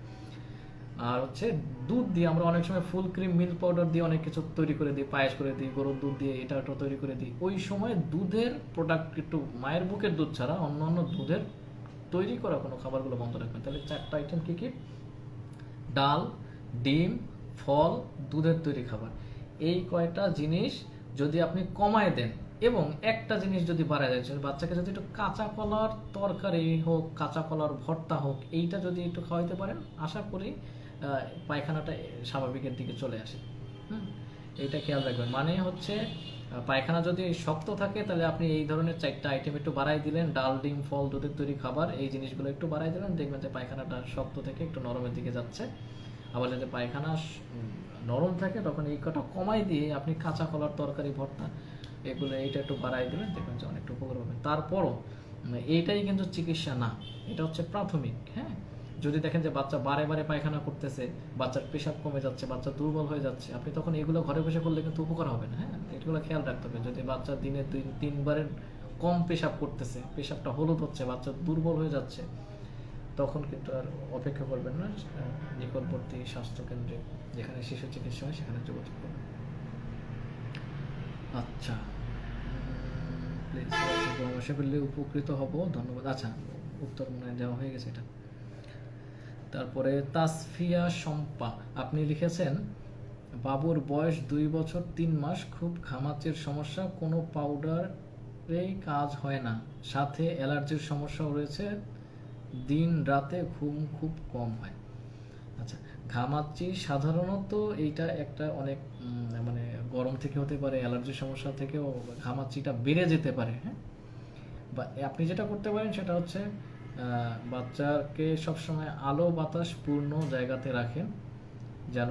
আর হচ্ছে দুধ দিয়ে আমরা অনেক সময় ফুল ক্রিম, মিল্ক পাউডার দিয়ে অনেক কিছু তৈরি করে দিই, পায়েস করে দিই, গরুর দুধ দিয়ে এটা তৈরি করে দিই। ওই সময় দুধের প্রোডাক্ট, একটু মায়ের বুকের দুধ ছাড়া অন্য দুধের তৈরি করা কোনো খাবারগুলো বন্ধ রাখবেন। তাহলে 4টা আইটেম কী কী? ডাল, ডিম, ফল, দুধের তৈরি খাবার। এই কয়টা জিনিস যদি আপনি কমায় দেন এবং একটা জিনিস যদি বাড়ায় দেন, বাচ্চাকে যদি একটু কাঁচা কলার তরকারি হোক, কাঁচা কলার ভর্তা হোক, এইটা যদি একটু খাওয়াইতে পারেন, আশা করি পায়খানাটা স্বাভাবিকের দিকে চলে আসে। এইটা খেয়াল রাখবেন। মানে হচ্ছে পায়খানা যদি শক্ত থাকে তাহলে আপনি এই ধরনের 4টা আইটেম একটু বাড়াই দিলেন, ডাল, ডিম, ফল, দুধের তৈরি খাবার, এই জিনিসগুলো একটু বাড়াই দিলেন, দেখবেন যে পায়খানাটা শক্ত থেকে একটু নরমের দিকে যাচ্ছে। আবার যদি পায়খানা নরম থাকে তখন এই কটা কমাই দিয়ে আপনি কাঁচা কলার তরকারি, ভর্তা, এইটা একটু বাড়াই দিলেন, দেখবেন যে অনেকটা উপকার হবে। তারপরও এইটাই কিন্তু চিকিৎসা না, এটা হচ্ছে প্রাথমিক। হ্যাঁ, যদি দেখেন যে বাচ্চা বারে বারে পায়খানা করতেছে, বাচ্চার পেশাব কমে যাচ্ছে, বাচ্চা দুর্বল হয়ে যাচ্ছে, আপনি তখন এগুলো ঘরে বসে করলে কিন্তু উপকার হবে না। হ্যাঁ, এগুলো খেয়াল রাখতে হবে। যদি বাচ্চা দিনে 2-3 বারের কম পেশাব করতেছে, পেশাবটা হলুদ হচ্ছে, বাচ্চা দুর্বল হয়ে যাচ্ছে, তখন কিন্তু আর অপেক্ষা করবেন না, নিকটবর্তী স্বাস্থ্যকেন্দ্রে যেখানে শিশু চিকিৎসা হয় সেখানে যোগাযোগ করবেন। আচ্ছা, প্লিজ পরামর্শ করলে উপকৃত হব, ধন্যবাদ। আচ্ছা, উত্তর মনে দেওয়া হয়ে গেছে এটা। তারপরে তাসফিয়া শম্পা, আপনি লিখেছেন বাবুর বয়স 2 বছর 3 মাস, খুব ঘামাচির সমস্যা, কোনো পাউডারেই কাজ হয় না, সাথে অ্যালার্জির সমস্যাও রয়েছে, দিন রাতে ঘুম খুব কম হয়। আচ্ছা, ঘামাচি সাধারণত এইটা একটা অনেক মানে গরম থেকে হতে পারে, অ্যালার্জির সমস্যা থেকেও ঘামাচিটা বেড়ে যেতে পারে, হ্যাঁ। বা আপনি যেটা করতে পারেন সেটা হচ্ছে বাচ্চাকে সবসময় আলো বাতাস পূর্ণ জায়গাতে রাখেন, যেন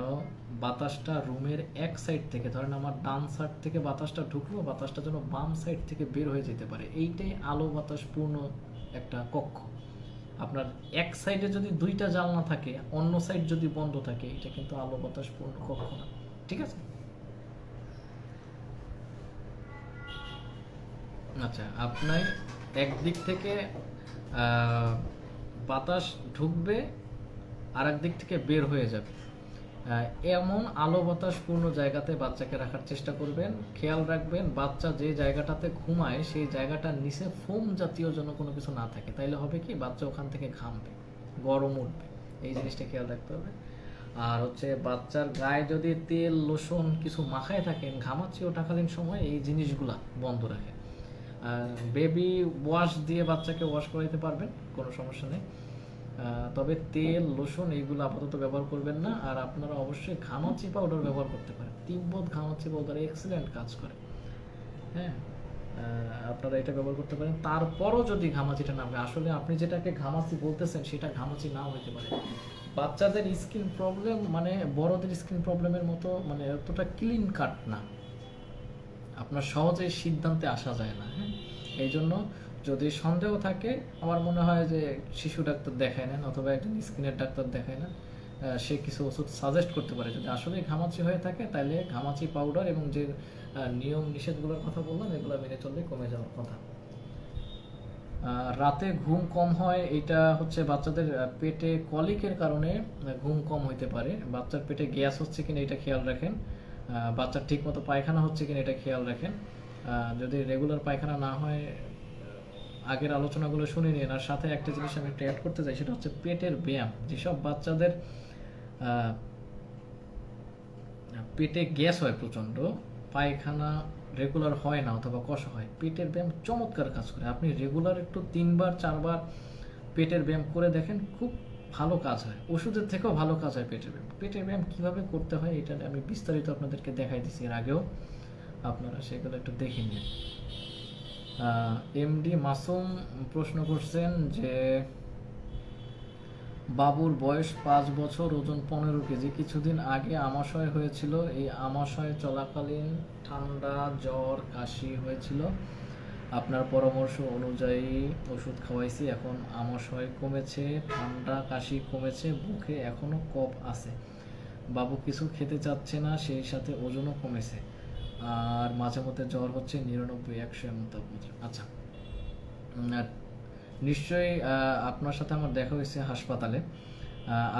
বাতাসটা রুমের এক সাইড থেকে, ধরেন আমার ডান সাইড থেকে বাতাসটা ঢুকলো, বাতাসটা যেন বাম সাইড থেকে বের হয়ে যেতে পারে, এইটাই আলো বাতাস পূর্ণ একটা কক্ষ। আপনার এক সাইডে যদি দুইটা জানলা থাকে, অন্য সাইড যদি বন্ধ থাকে, এটা কিন্তু আলো বাতাস পূর্ণ কক্ষ না, ঠিক আছে? আচ্ছা, আপনার একদিক থেকে বাতাস ঢুকবে, আর একদিক থেকে বের হয়ে যাবে, এমন আলো বাতাস পূর্ণ জায়গাতে বাচ্চাকে রাখার চেষ্টা করবেন। খেয়াল রাখবেন বাচ্চা যে জায়গাটাতে ঘুমায় সেই জায়গাটার নিচে ফোম জাতীয় যেন কোনো কিছু না থাকে, তাইলে হবে কি বাচ্চা ওখান থেকে ঘামবে, গরম উঠবে, এই জিনিসটা খেয়াল রাখতে হবে। আর হচ্ছে বাচ্চার গায়ে যদি তেল লোশন কিছু মাখায় থাকেন ঘামাচ্ছি ওঠাকালীন সময়, এই জিনিসগুলা বন্ধ রাখে। বেবি ওয়াশ দিয়ে বাচ্চাকে ওয়াশ করাইতে পারবেন, কোনো সমস্যা নেই। তবে তেল লোশন এইগুলো আপাতত ব্যবহার করবেন না। আর আপনারা অবশ্যই ঘামাচি পাউডার ব্যবহার করতে পারেন, তিব্বত ঘামাচি পাউডার এক্সিলেন্ট কাজ করে, হ্যাঁ। আপনারা এটা ব্যবহার করতে পারেন। তারপরও যদি ঘামাচিটা না হয়, আসলে আপনি যেটাকে ঘামাচি বলতেছেন সেটা ঘামাচি নাও হইতে পারে। বাচ্চাদের স্কিন প্রবলেম মানে বড়দের স্কিন প্রবলেমের মতো মানে এতটা ক্লিন কাট না, আপনার সহজে সিদ্ধান্তে আসা যায় না, হ্যাঁ। এই জন্য যদি সন্দেহ থাকে, আমার মনে হয় যে শিশু ডাক্তার দেখায় নেন, অথবা একজন স্কিনের ডাক্তার দেখায় নেন, সে কিছু ওষুধ সাজেস্ট করতে পারে। যদি আসলে ঘামাচি হয়ে থাকে তাহলে ঘামাচি পাউডার এবং যে নিয়ম নিষেধগুলোর কথা বললাম এগুলো মেনে চললে কমে যাওয়ার কথা। রাতে ঘুম কম হয়, এটা হচ্ছে বাচ্চাদের পেটে কলিকের কারণে ঘুম কম হইতে পারে। বাচ্চার পেটে গ্যাস হচ্ছে কিনা এটা খেয়াল রাখেন, বাচ্চার ঠিক মতো পায়খানা হচ্ছে কিনা এটা খেয়াল রাখেন। যদি রেগুলার পায়খানা না হয়, আগের আলোচনাগুলো শুনে নিন। আর সাথে একটা জিনিস আমি একটু অ্যাড করতে চাই, সেটা হচ্ছে পেটের ব্যায়াম। যেসব বাচ্চাদের পেটে গ্যাস হয় প্রচণ্ড, পায়খানা রেগুলার হয় না অথবা কষা হয়, পেটের ব্যায়াম চমৎকার কাজ করে। আপনি রেগুলার একটু 3-4 বার পেটের ব্যায়াম করে দেখেন, খুব ভালো কাজ হয়, ওষুধের থেকেও ভালো কাজ হয় পেটের ব্যায়াম। পেটের ব্যায়াম কীভাবে করতে হয় এটা আমি বিস্তারিত আপনাদেরকে দেখাই দিচ্ছি এর আগেও, আপনারা সেগুলো একটু দেখে নিন। এমডি মাসুম প্রশ্ন করছেন যে বাবুর বয়স 5 বছর, ওজন 15 কেজি, কিছুদিন আগে আমাশয় হয়েছিল, এই আমাশয় চলাকালীন ঠান্ডা জ্বর কাশি হয়েছিল, আপনার পরামর্শ অনুযায়ী ওষুধ খাওয়াইছি, এখন আমাশয় কমেছে, ঠান্ডা কাশি কমেছে, বুকে এখনও কফ আছে, বাবু কিছু খেতে চাচ্ছে না, সেই সাথে ওজনও কমেছে, আর মাঝে মধ্যে জ্বর হচ্ছে 99-100 এমন তাপমাত্রা। আচ্ছা, নিশ্চয়ই আপনার সাথে আমার দেখা হয়েছে হাসপাতালে,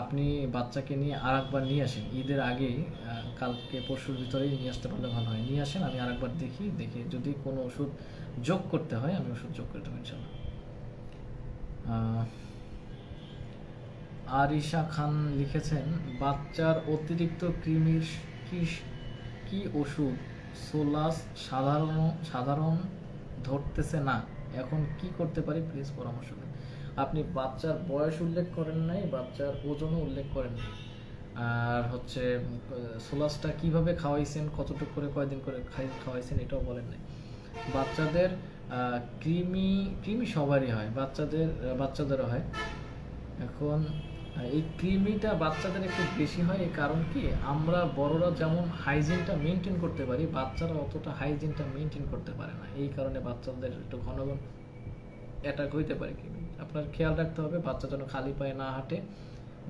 আপনি বাচ্চাকে নিয়ে আরেকবার নিয়ে আসেন, ঈদের আগেই, কালকে পরশুর ভিতরেই নিয়ে আসতে পারলে ভালো হয়। নিয়ে আসেন, আমি আরেকবার দেখি, যদি কোনো ওষুধ যোগ করতে হয় আমি ওষুধ যোগ করে দেবো ইনশাল্লাহ। আরিশা খান লিখেছেন বাচ্চার অতিরিক্ত কৃমির কি ওষুধ সোলাস সাধারণ ধরতেছে না, এখন কি করতে পারি প্লিজ পরামর্শ দিন। আপনি বাচ্চার বয়স উল্লেখ করেন নাই, বাচ্চার ওজনও উল্লেখ করেন নাই, আর হচ্ছে সোলাসটা কিভাবে খাওয়াইছেন, কতটুকু করে কয়দিন করে খাওয়াইছেন এটাও বলেন নাই। বাচ্চাদের কৃমি সবারই হয়, বাচ্চাদেরও হয়। এখন এই কৃমিটা বাচ্চাদের একটু বেশি হয়, এই কারণ কি আমরা বড়রা যেমন হাইজিনটা মেনটেন করতে পারি, বাচ্চারা অতটা হাইজিনটা মেনটেন করতে পারে না, এই কারণে বাচ্চাদের একটু ঘন ঘন অ্যাটাক হইতে পারে কৃমি। আপনার খেয়াল রাখতে হবে বাচ্চা যেন খালি পায়ে না হাঁটে,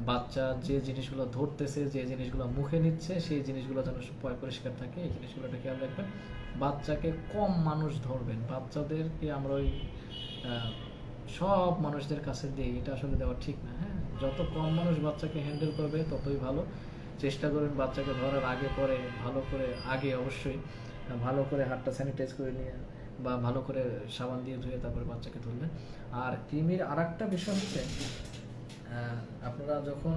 বাচ্চা যে জিনিসগুলো ধরতেছে, যে জিনিসগুলো মুখে নিচ্ছে, সেই জিনিসগুলো যেন পরিষ্কার থাকে, এই জিনিসগুলোটা খেয়াল রাখবেন। বাচ্চাকে কম মানুষ ধরবেন, বাচ্চাদেরকে আমরা ওই সব মানুষদের কাছে দিই, এটা আসলে দেওয়া ঠিক না, হ্যাঁ। যত কম মানুষ বাচ্চাকে হ্যান্ডেল করবে ততই ভালো। চেষ্টা করবেন বাচ্চাকে ধরার আগে পরে ভালো করে, আগে অবশ্যই ভালো করে হাতটা স্যানিটাইজ করে নিয়ে বা ভালো করে সাবান দিয়ে ধুয়ে তারপরে বাচ্চাকে ধরলেন। আর কৃমির আর একটা বিষয় হচ্ছে, আপনারা যখন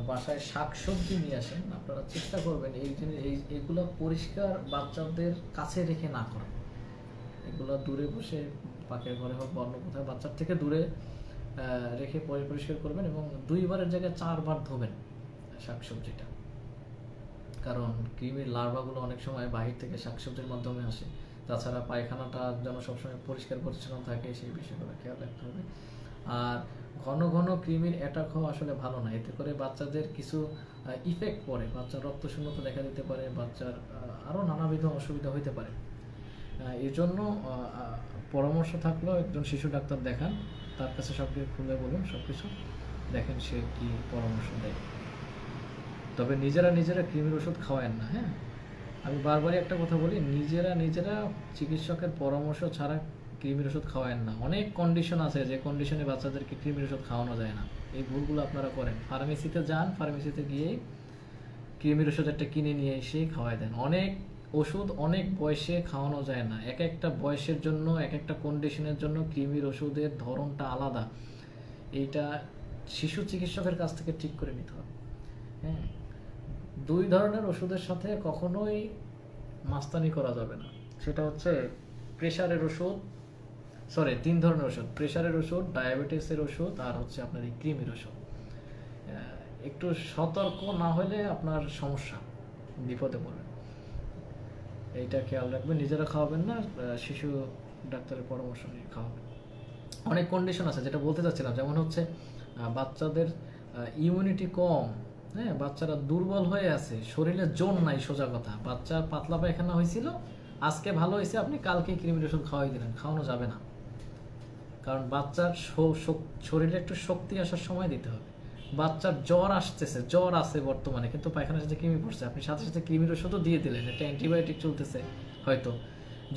বাসায় শাকসবজি নিয়ে আসেন, আপনারা চেষ্টা করবেন এইগুলো পরিষ্কার বাচ্চাদের কাছে রেখে না করা, এগুলো দূরে বসে পাকের ঘরে হোক বা অন্য কোথাও বাচ্চার থেকে দূরে রেখে পরিষ্কার করবেন, এবং 2 বারের জায়গায় 4 বার ধোবেন, শাকসবজিটা, কারণ কৃমির লার্ভাগুলো অনেক সময় বাহির থেকে শাকসবজির মাধ্যমে আসে। তাছাড়া পায়খানাটা যেন সবসময় পরিষ্কার পরিচ্ছন্ন থাকে, সেই বিষয়গুলো খেয়াল রাখতে হবে। আর ঘন ঘন কৃমির অ্যাটাক হওয়া আসলে ভালো না, এতে করে বাচ্চাদের কিছু ইফেক্ট পড়ে, বাচ্চার রক্তশূন্যতা দেখা দিতে পারে, বাচ্চার আরও নানাবিধ অসুবিধা হতে পারে। এর জন্য পরামর্শ থাকলো একজন শিশু ডাক্তার দেখান, তার কাছে সব কিছু খুলে বলুন, সব কিছু দেখেন সে কি পরামর্শ দেয়। তবে নিজেরা কৃমির ওষুধ খাওয়ায়েন না। হ্যাঁ, আমি বারবারই একটা কথা বলি, নিজেরা চিকিৎসকের পরামর্শ ছাড়া কৃমির ওষুধ খাওয়ায়েন না। অনেক কন্ডিশন আছে যে কন্ডিশনে বাচ্চাদেরকে কৃমির ওষুধ খাওয়ানো যায় না, এই ভুলগুলো আপনারা করেন। ফার্মেসিতে যান, ফার্মেসিতে গিয়েই কৃমির ওষুধ একটা কিনে নিয়ে এসেই খাওয়াই দেন। অনেক ওষুধ অনেক বয়সে খাওয়ানো যায় না, এক একটা বয়সের জন্য, এক একটা কন্ডিশনের জন্য কৃমির ওষুধের ধরনটা আলাদা। এইটা শিশু চিকিৎসকের কাছ থেকে ঠিক করে নিতে হবে। হ্যাঁ, দুই ধরনের ওষুধের সাথে কখনোই মাস্তানি করা যাবে না। সেটা হচ্ছে প্রেশারের ওষুধ, তিন ধরনের ওষুধ: প্রেশারের ওষুধ, ডায়াবেটিসের ওষুধ, আর হচ্ছে আপনার এই কৃমির ওষুধ। একটু সতর্ক না হলে আপনার সমস্যা, বিপদে পড়বেন। এইটা খেয়াল রাখবেন, নিজেরা খাওয়াবেন না, শিশু ডাক্তারের পরামর্শ নিয়ে খাওয়াবেন। অনেক কন্ডিশন আছে যেটা বলতে চাচ্ছিলাম, যেমন হচ্ছে বাচ্চাদের ইমিউনিটি কম, হ্যাঁ, বাচ্চারা দুর্বল হয়ে আছে, শরীরে জোর নাই, সোজা কথা। বাচ্চা পাতলা পায়খানা হয়েছিল, আজকে ভালো হয়েছে, আপনি কালকে কৃমির ওষুধ খাওয়াই দিলেন, খাওয়ানো যাবে না। কারণ বাচ্চার শরীরে একটু শক্তি আসার সময় দিতে হবে। বাচ্চার জ্বর আসতেছে, জ্বর আছে বর্তমানে, কিন্তু পায়খানার সাথে কৃমি পড়ছে, আপনি সাথে সাথে কৃমির ওষুধও দিয়ে দিলেন। একটা অ্যান্টিবায়োটিক চলতেছে, হয়তো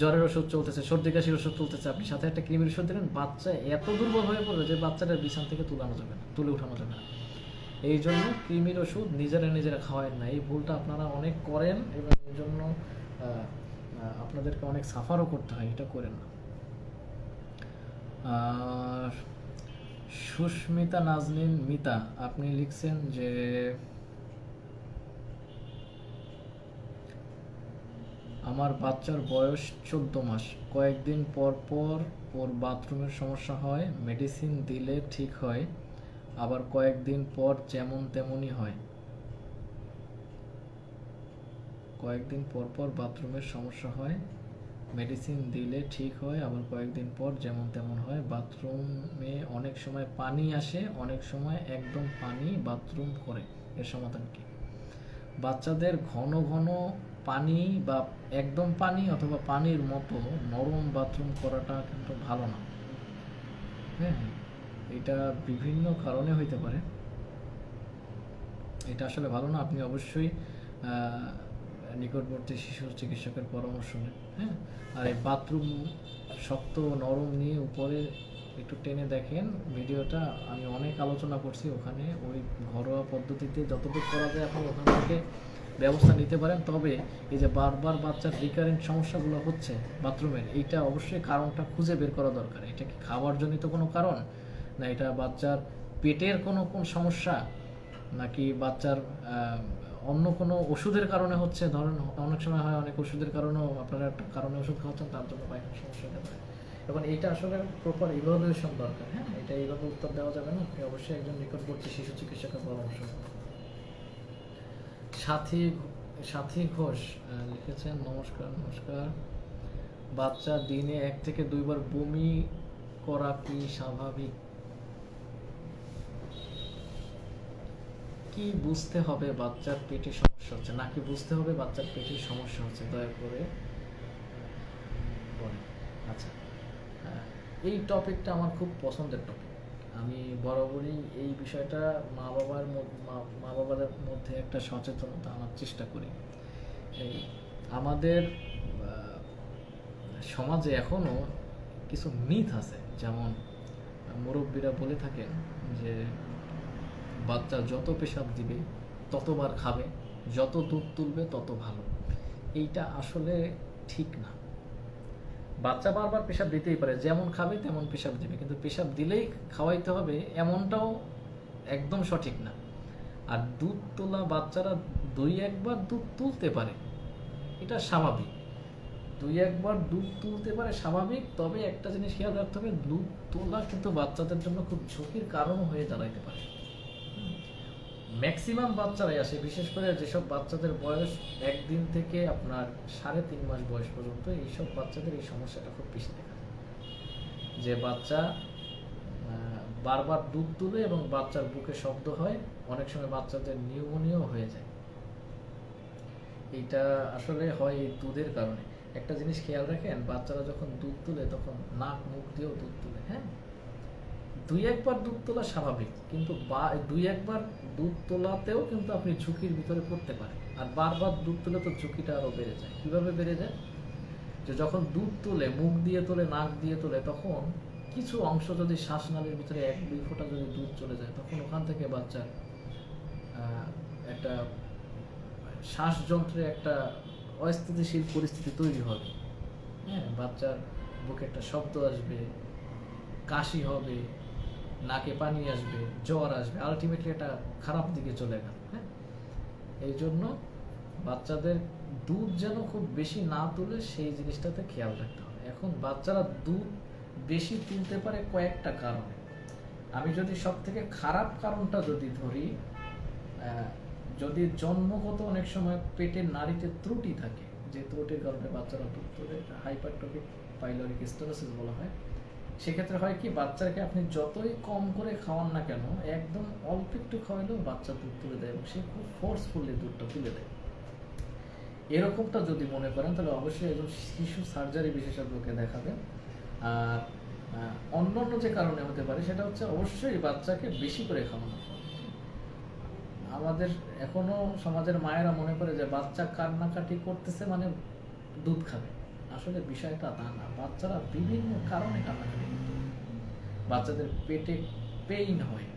জ্বরের ওষুধ চলতেছে, সর্দি কাশির ওষুধ চলতেছে, আপনি সাথে একটা কৃমির ওষুধ দিলেন, বাচ্চা এত দুর্বল হয়ে পড়বে যে বাচ্চাটা বিছান থেকে তুলে উঠানো যাবে না। এই জন্য কৃমির ওষুধ নিজেরা খাওয়ায়েন না। এই ভুলটা আপনারা অনেক করেন এবং এই জন্য আপনাদেরকে অনেক সাফারও করতে হয়, এটা করেন না। আর সুস্মিতা নাজনীন মিতা, আপনি লিখছেন যে আমার বাচ্চার বয়স 14 মাস, কয়েকদিন পর পর ওর বাথরুমের সমস্যা হয়, মেডিসিন দিলে ঠিক হয়, আবার কয়েকদিন পর যেমন তেমনই হয়। কয়েকদিন পর পর বাথরুমের সমস্যা হয়, মেডিসিন দিলে ঠিক হয়, আবার কয়েকদিন পর যেমন তেমন হয়। বাথরুমে অনেক সময় পানি আসে, অনেক সময় একদম পানি বাথরুম করে, এর সমাধান কি? বাচ্চাদের ঘন ঘন পানি বা একদম পানি অথবা পানির মতো নরম বাথরুম করাটা কিন্তু ভালো না। হ্যাঁ, এটা বিভিন্ন কারণে হইতে পারে, এটা আসলে ভালো না। আপনি অবশ্যই নিকটবর্তী শিশু চিকিৎসকের পরামর্শ নেন। হ্যাঁ, আর এই বাথরুম শক্ত নরম নিয়ে উপরে একটু টেনে দেখেন ভিডিওটা, আমি অনেক আলোচনা করছি ওখানে। ওই ঘরোয়া পদ্ধতিতে যতটুকু করা যায় আপনি ওখান থেকে ব্যবস্থা নিতে পারেন। তবে এই যে বারবার বাচ্চার রিকারেন্ট সমস্যাগুলো হচ্ছে বাথরুমের, এইটা অবশ্যই কারণটা খুঁজে বের করা দরকার। এটা কি খাবার জনিত কোনো কারণ, না এটা বাচ্চার পেটের কোন সমস্যা, নাকি বাচ্চার অন্য কোনো ওষুধের কারণে হচ্ছে? ধরেন অনেক সময় হয় অনেক ওষুধের কারণেও আপনারা একটা কারণে ওষুধ খাওয়াচ্ছেন, তার জন্য পায়খানার সমস্যা হতে পারে। এখন এইটা আসলে প্রপার ইভালুয়েশন দরকার। হ্যাঁ, এটা এইভাবে উত্তর দেওয়া যাবে না, আপনি অবশ্যই একজন নিকটবর্তী শিশু চিকিৎসকের পরামর্শ নেবেন। সাথী ঘোষ লিখেছেন, নমস্কার। বাচ্চা দিনে 1 থেকে 2 বার বমি করা কি স্বাভাবিক? কি বুঝতে হবে বাচ্চার পেটে সমস্যা হচ্ছে, নাকি বুঝতে হবে বাচ্চার পেটে সমস্যা হচ্ছে, দয়া করে বলেন। আচ্ছা, এই টপিকটা আমার খুব পছন্দের টপিক। আমি বরাবরই এই বিষয়টা মা বাবাদের মধ্যে একটা সচেতনতা আনার চেষ্টা করি। এই আমাদের সমাজে এখনো কিছু মিথ আছে, যেমন মুরব্বীরা বলে থাকেন যে বাচ্চা যত পেশাব দিবে ততবার খাবে, যত দুধ তুলবে তত ভালো। এইটা আসলে ঠিক না। বাচ্চা বারবার পেশাব দিতেই পারে, যেমন খাবে তেমন পেশাব দিবে, কিন্তু পেশাব দিলেই খাওয়াইতে হবে এমনটাও একদম সঠিক না। আর দুধ তোলা, বাচ্চারা 2-1 বার দুধ তুলতে পারে, এটা স্বাভাবিক। 2-1 বার দুধ তুলতে পারে স্বাভাবিক। তবে একটা জিনিস খেয়াল রাখতে হবে, দুধ তোলা কিন্তু বাচ্চাদের জন্য খুব ঝুঁকির কারণ হয়ে দাঁড়াইতে পারে। ম্যাক্সিমাম বাচ্চারাই আসে, বিশেষ করে যেসব বাচ্চাদের বয়স 1 দিন থেকে আপনার 3.5 মাস বয়স পর্যন্ত, এইসব বাচ্চাদের এই সমস্যাটা খুব বেশি দেখা যায়। যে বাচ্চা বারবার দুধ তুলে এবং বাচ্চার বুকে শব্দ হয়, অনেক সময় বাচ্চাদের নিউমোনিয়াও হয়ে যায়। এইটা আসলে হয় এই দুধের কারণে। একটা জিনিস খেয়াল রাখেন, বাচ্চারা যখন দুধ তুলে তখন নাক মুখ দিয়েও দুধ তুলে, হ্যাঁ, 2-1 বার দুধ তোলা স্বাভাবিক, কিন্তু 2-1 বার দুধ তোলাতেও কিন্তু আপনি ঝুঁকির ভিতরে পড়তে পারেন। আর বারবার দুধ তুলে তো ঝুঁকিটা আরও বেড়ে যায়। কিভাবে বেড়ে যায়? যে যখন দুধ তুলে, মুখ দিয়ে তোলে, নাক দিয়ে তোলে, তখন কিছু অংশ যদি শ্বাসনালীর ভিতরে 1-2 ফোঁটা যদি দুধ চলে যায়, তখন ওখান থেকে বাচ্চার একটা শ্বাসযন্ত্রে একটা অস্থিতিশীল পরিস্থিতি তৈরি হবে। হ্যাঁ, বাচ্চার বুকে একটা শব্দ আসবে, কাশি হবে, নাকে পানি আসবে, জ্বর আসবে, আলটিমেটলি এটা খারাপ দিকে চলে গেল। হ্যাঁ, এই জন্য বাচ্চাদের দুধ যেন খুব বেশি না তুলে সেই জিনিসটাতে খেয়াল রাখতে হবে। এখন বাচ্চারা দুধ বেশি তুলতে পারে কয়েকটা কারণে। আমি যদি সব থেকে খারাপ কারণটা যদি ধরি, যদি জন্মগত অনেক সময় পেটের নাড়িতে ত্রুটি থাকে, যে ত্রুটির কারণে বাচ্চারা দুধ তোলে, হাইপারট্রফিক পাইলোরিক স্টেনোসিস বলা হয়। সেক্ষেত্রে হয় কি, বাচ্চাকে আপনি যতই কম করে খাওয়ান না কেন, একদম অল্প একটু খাওয়ালেও বাচ্চা দুধ তুলে দেয় এবং সে খুব ফোর্সফুলি দুধটা তুলে দেয়। এরকমটা যদি মনে করেন তাহলে অবশ্যই একজন শিশু সার্জারি বিশেষজ্ঞকে দেখাবেন। আর অন্যান্য যে কারণে হতে পারে সেটা হচ্ছে অবশ্যই বাচ্চাকে বেশি করে খাওয়ানো। আমাদের এখনো সমাজের মায়েরা মনে করে যে বাচ্চা কান্নাকাটি করতেছে মানে দুধ খাবে। আসলে বিষয়টা তা না। বাচ্চারা বিভিন্ন কারণে কান্নাকাটি করতে পারে। বাচ্চাদের পেটে পেইন হয়,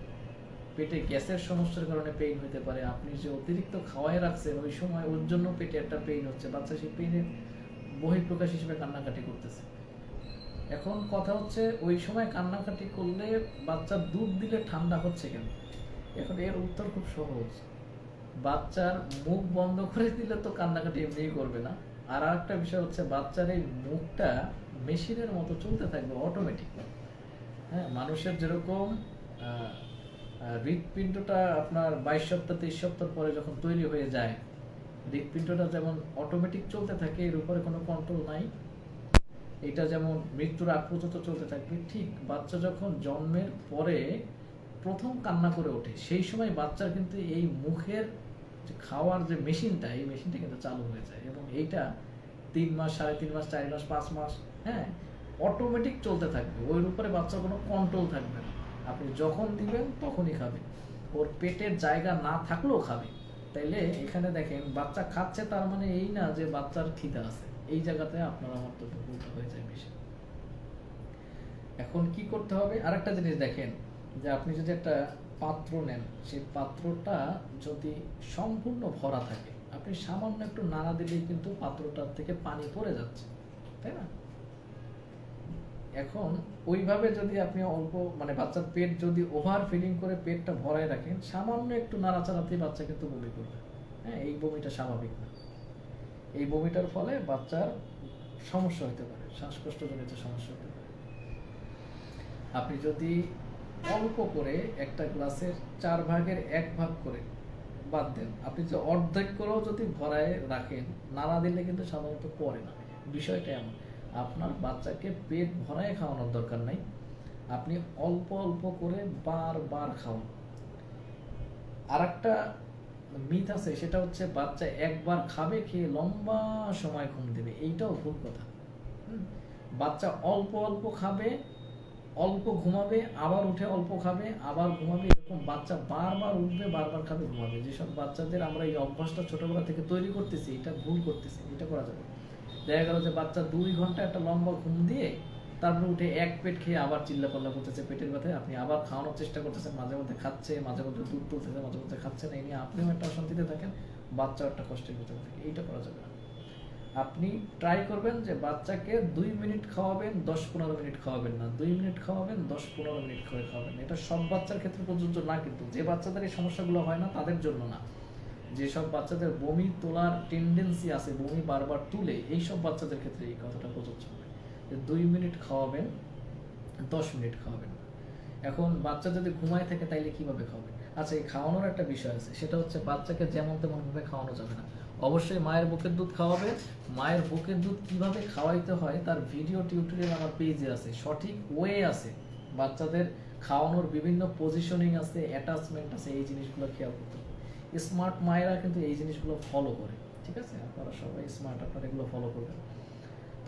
পেটে গ্যাসের সমস্যার কারণে পেইন হতে পারে। আপনি যে অতিরিক্ত খাওয়াই রাখছেন ওই সময় ওর জন্য পেটে একটা পেইন হচ্ছে, বাচ্চা সেই পেইনের বহিঃপ্রকাশ হিসেবে কান্নাকাটি করতেছে। এখন কথা হচ্ছে, ওই সময় কান্নাকাটি করলে বাচ্চার দুধ দিলে ঠান্ডা হচ্ছে কেন? এখন এর উত্তর খুব সহজ। বাচ্চার মুখ বন্ধ করে দিলে তো কান্নাকাটি এমনিই করবে না। আর একটা বিষয় হচ্ছে, বাচ্চার এই মুখটা মেশিনের মতো চলতে থাকবে অটোমেটিক। হ্যাঁ, মানুষের যেরকম হৃৎপিণ্ডটা আপনার 22 সপ্তাহ 23 সপ্তাহ পরে যখন তৈরি হয়ে যায়, হৃৎপিণ্ডটা যেমন অটোমেটিক চলতে থাকে, এর উপরে কোনো কন্ট্রোল নাই, এটা যেমন মৃত্যুর আগ পর্যন্ত চলতে থাকবে, ঠিক বাচ্চা যখন জন্মের পরে প্রথম কান্না করে ওঠে সেই সময় বাচ্চার কিন্তু এই মুখের যে খাওয়ার যে মেশিনটা, এই মেশিনটা কিন্তু চালু হয়ে যায় এবং এইটা 3 মাস, 3.5 মাস, 4 মাস, 5 মাস, হ্যাঁ, অটোমেটিক চলতে থাকবে। ওর উপরে বাচ্চার কোনো কন্ট্রোল থাকবে না। আপনি যখন দিবেন তখনই খাবে, ওর পেটের জায়গা না থাকলেও খাবে। তাইলে এখানে দেখেন, বাচ্চা খাচ্ছে তার মানে এই না যে বাচ্চার খিদা আছে। এই জায়গাতে আপনার আমার তো ভুলটা হয়ে যায় বেশি। এখন কি করতে হবে, আরেকটা জিনিস দেখেন, যে আপনি যদি একটা পাত্র নেন, সেই পাত্রটা যদি সম্পূর্ণ ভরা থাকে, আপনি সামান্য একটু নাড়া দিলেই কিন্তু পাত্রটার থেকে পানি পড়ে যাচ্ছে, তাই না? এখন ওইভাবে যদি আপনি অল্প, মানে বাচ্চার পেট যদি ওভার ফিলিং করে পেটটা ভরায় রাখেন, সামান্য একটু নাড়াচাড়াতেই বাচ্চা কিন্তু বমি করবে। হ্যাঁ, এই বমিটা স্বাভাবিক না। এই বমিটার ফলে বাচ্চার সমস্যা হতে পারে, শ্বাসকষ্টজনিত সমস্যা হতে পারে। আপনি যদি অল্প করে একটা গ্লাসের 1/4 করে বাদ দেন, আপনি যে অর্ধেক করেও যদি ভরায় রাখেন, নাড়া দিলে কিন্তু সাধারণত পড়ে না। বিষয়টা এমন, আপনার বাচ্চাকে পেট ভরায় খাওয়ানোর দরকার নাই, আপনি অল্প অল্প করে বারবার খাওয়ান। আর একটা মিথ আছে, সেটা হচ্ছে বাচ্চা একবার খাবে, খেয়ে লম্বা সময় ঘুম দেবে। এইটাও ভুল কথা। বাচ্চা অল্প অল্প খাবে, অল্প ঘুমাবে, আবার উঠে অল্প খাবে, আবার ঘুমাবে, এরকম বাচ্চা বারবার উঠবে, বারবার খাবে, ঘুমাবে। যেসব বাচ্চাদের আমরা এই অভ্যাসটা ছোটবেলা থেকে তৈরি করতেছি, এটা ভুল করতেছি, এটা করা যাবে। দেখা গেল যে বাচ্চা 2 ঘন্টা একটা লম্বা ঘুম দিয়ে তারপরে উঠে এক পেট খেয়ে আবার চিল্লাপাল্লা করতেছে পেটের ব্যথায়, আপনি আবার খাওয়ানোর চেষ্টা করতেছেন, মাঝে মধ্যে খাচ্ছে, মাঝে মধ্যে দুধ তুলতেছে, মাঝে মধ্যে খাচ্ছে না, এই নিয়ে আপনিও একটা অশান্তিতে থাকেন, বাচ্চাও একটা কষ্টের ভিতরে থাকে। এইটা করা যাবে না। আপনি ট্রাই করবেন যে বাচ্চাকে 2 মিনিট খাওয়াবেন, 10-15 মিনিট খাওয়াবেন না, 2 মিনিট খাওয়াবেন, 10-15 মিনিট করে খাওয়াবেন। এটা সব বাচ্চার ক্ষেত্রে প্রযোজ্য না, কিন্তু যে বাচ্চাদের এই সমস্যাগুলো হয় না তাদের জন্য না। যেসব বাচ্চাদের বমি তোলার টেন্ডেন্সি আছে, বমি বারবার তুলে, এইসব বাচ্চাদের ক্ষেত্রে এই কথাটা প্রযোজ্য হবে যে 2 মিনিট খাওয়াবেন, 10 মিনিট খাওয়াবেন। এখন বাচ্চা যদি ঘুমায় থাকে তাইলে কিভাবে খাওয়াবেন? আচ্ছা, এই খাওয়ানোর একটা বিষয় আছে, সেটা হচ্ছে বাচ্চাকে যেমন তেমন ভাবে খাওয়ানো যাবে না। অবশ্যই মায়ের বুকের দুধ খাওয়াবে। মায়ের বুকের দুধ কিভাবে খাওয়াইতে হয় তার ভিডিও টিউটোরিয়াল আমার পেজে আছে, সঠিক ওয়ে আছে। বাচ্চাদের খাওয়ানোর বিভিন্ন পজিশনিং আছে, অ্যাটাচমেন্ট আছে, এই জিনিসগুলো খেয়াল করতে হবে। স্মার্ট মায়েরা কিন্তু এই জিনিসগুলো ফলো করে, ঠিক আছে? আপনারা সবাই স্মার্ট, আপনারা এগুলো ফলো করবেন।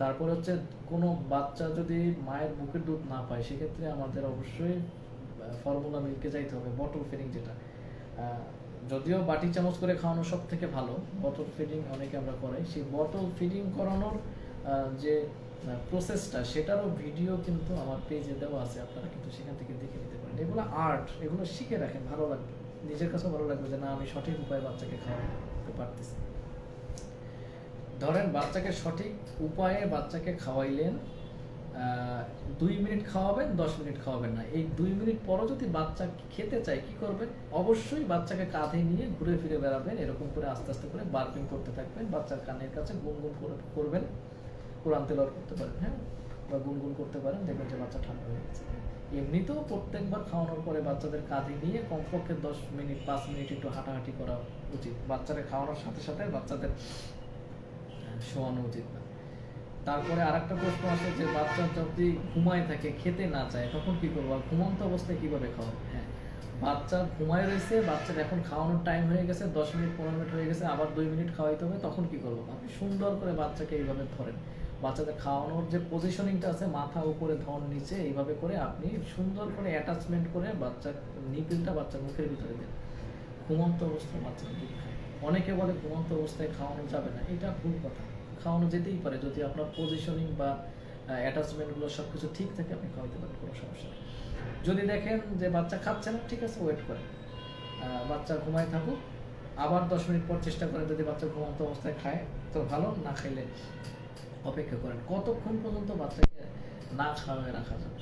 তারপরে হচ্ছে কোনো বাচ্চা যদি মায়ের বুকের দুধ না পায়, সেক্ষেত্রে আমাদের অবশ্যই ফর্মুলা মিল্কে যাইতে হবে, বটল ফিডিং যেটা। যদিও বাটি চামচ করে খাওয়ানো সব থেকে ভালো, বটল ফিডিং অনেকে আমরা করাই। সেই বটল ফিডিং করানোর যে প্রসেসটা, সেটারও ভিডিও কিন্তু আমার পেজে দেওয়া আছে, আপনারা কিন্তু সেখান থেকে দেখে নিতে পারেন। এগুলো আর্ট, এগুলো শিখে রাখেন, ভালো লাগবে, নিজের কাছেও ভালো লাগবে যে না, আমি সঠিক উপায়ে বাচ্চাকে খাওয়াতে পারতেছি। ধরেন বাচ্চাকে সঠিক উপায়ে বাচ্চাকে খাওয়াইলেন, 2 মিনিট খাওয়াবেন, 10 মিনিট খাওয়াবেন না। এই 2 মিনিট পরও যদি বাচ্চা খেতে চায়, কি করবেন? অবশ্যই বাচ্চাকে কাঁধে নিয়ে ঘুরে ফিরে বেড়াবেন, এরকম করে আস্তে আস্তে করে বার্পিং করতে থাকবেন, বাচ্চার কানের কাছে গুনগুন করবেন, কোরআন তেলাওয়াত করতে পারেন, হ্যাঁ, বা গুনগুন করতে পারেন, দেখবেন যে বাচ্চা ঠান্ডা হয়ে গেছে। এমনিতেও প্রত্যেকবার খাওয়ানোর পরে বাচ্চাদের কাঁধে নিয়ে কমপক্ষে 10 মিনিট 5 মিনিট একটু হাঁটাহাঁটি করা উচিত। বাচ্চারা খাওয়ানোর সাথে সাথে বাচ্চাদের শোয়ানো উচিত না। তারপরে আরেকটা প্রশ্ন আসে যে বাচ্চা যদি ঘুমায় থাকে, খেতে না চায়, তখন কি করবো? আর ঘুমন্ত অবস্থায় কিভাবে খাওয়াবো? হ্যাঁ, বাচ্চা ঘুমায় রয়েছে, বাচ্চার এখন খাওয়ানোর টাইম হয়ে গেছে, 10 মিনিট 15 মিনিট হয়ে গেছে, আবার 2 মিনিট খাওয়াইতে হবে, তখন কি করবো? আপনি সুন্দর করে বাচ্চাকে এইভাবে ধরেন, বাচ্চাদের খাওয়ানোর যে পজিশনিংটা আছে, মাথা উপরে ধর নিচে, এইভাবে করে আপনি সুন্দর করে অ্যাটাচমেন্ট করে বাচ্চার নিপিলটা বাচ্চার মুখের ভিতরে দেন। ঘুমন্ত অবস্থায় বাচ্চাকে দুধ খায়। অনেকে বলে ঘুমন্ত অবস্থায় খাওয়ানো যাবে না, এটা ভুল কথা। খাওয়ানো যেতেই পারে, যদি আপনার পজিশনিং বা অ্যাটাচমেন্টগুলো সব কিছু ঠিক থাকে, আপনি খাওয়াতে পারেন, কোনো সমস্যা নেই। যদি দেখেন যে বাচ্চা খাচ্ছে না, ঠিক আছে, ওয়েট করেন, বাচ্চা ঘুমায় থাকুক, আবার 10 মিনিট পর চেষ্টা করেন, যদি বাচ্চা ঘুমন্ত অবস্থায় খায় তো ভালো, না খাইলে অপেক্ষা করেন। কতক্ষণ পর্যন্ত বাচ্চাকে না খাওয়ায় রাখা যাবে?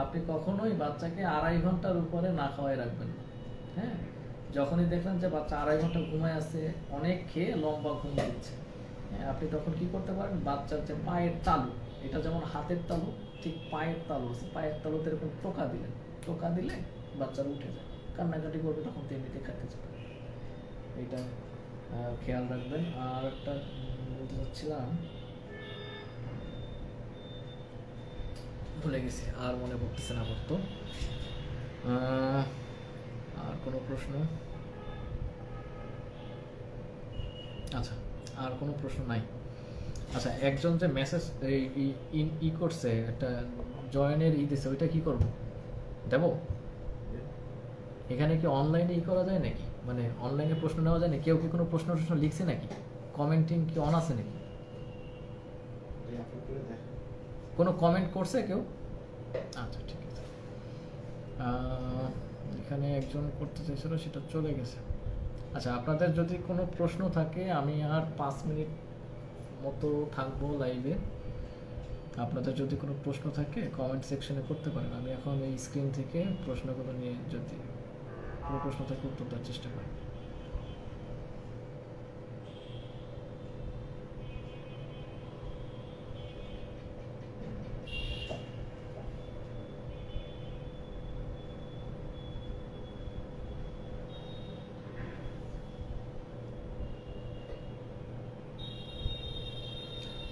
আপনি কখনোই বাচ্চাকে 2.5 ঘন্টার উপরে না খাওয়াই রাখবেন না, হ্যাঁ। যখনই দেখলেন যে বাচ্চা 2.5 ঘন্টা ঘুমায় আছে, অনেক খেয়ে লম্বা ঘুম দিচ্ছে, হ্যাঁ, আপনি তখন কি করতে পারেন? বাচ্চার যে পায়ের তালু, এটা যেমন হাতের তালু, ঠিক পায়ের তালু আছে, পায়ের তালুতে এরকম টোকা দিলেন, টোকা দিলে বাচ্চারা উঠে যায়, কান্নাকাটি করবে, তখন তেমনিতে খাইতে যাবে। এইটা খেয়াল রাখবেন। আর একটা বলতে চাচ্ছিলাম, ভুলে গেছি, আর মনে পড়তেছে না তো। আর কোনো প্রশ্ন? আচ্ছা, আর কোনো প্রশ্ন নাই। আচ্ছা, একজন যে মেসেজ করছে, একটা জয়েনের দিছে, ওইটা কি করব? দেবো? এখানে কি অনলাইনে করা যায় নাকি? মানে অনলাইনে প্রশ্ন নেওয়া যায় না? কেউ কি কোনো প্রশ্ন লিখছে নাকি? কমেন্টিং কি অন আছে নাকি? কোনো কমেন্ট করছে কেউ? আচ্ছা, ঠিক আছে। এখানে একজন করতে চাইছিল, সেটা চলে গেছে। আচ্ছা, আপনাদের যদি কোনো প্রশ্ন থাকে, আমি আর 5 মিনিট মতো থাকবো লাইভে। আপনাদের যদি কোনো প্রশ্ন থাকে কমেন্ট সেকশনে করতে পারেন। আমি এখন এই স্ক্রিন থেকে প্রশ্নগুলো নিয়ে, যদি কোনো প্রশ্ন থাকে উত্তর দেওয়ার চেষ্টা করি।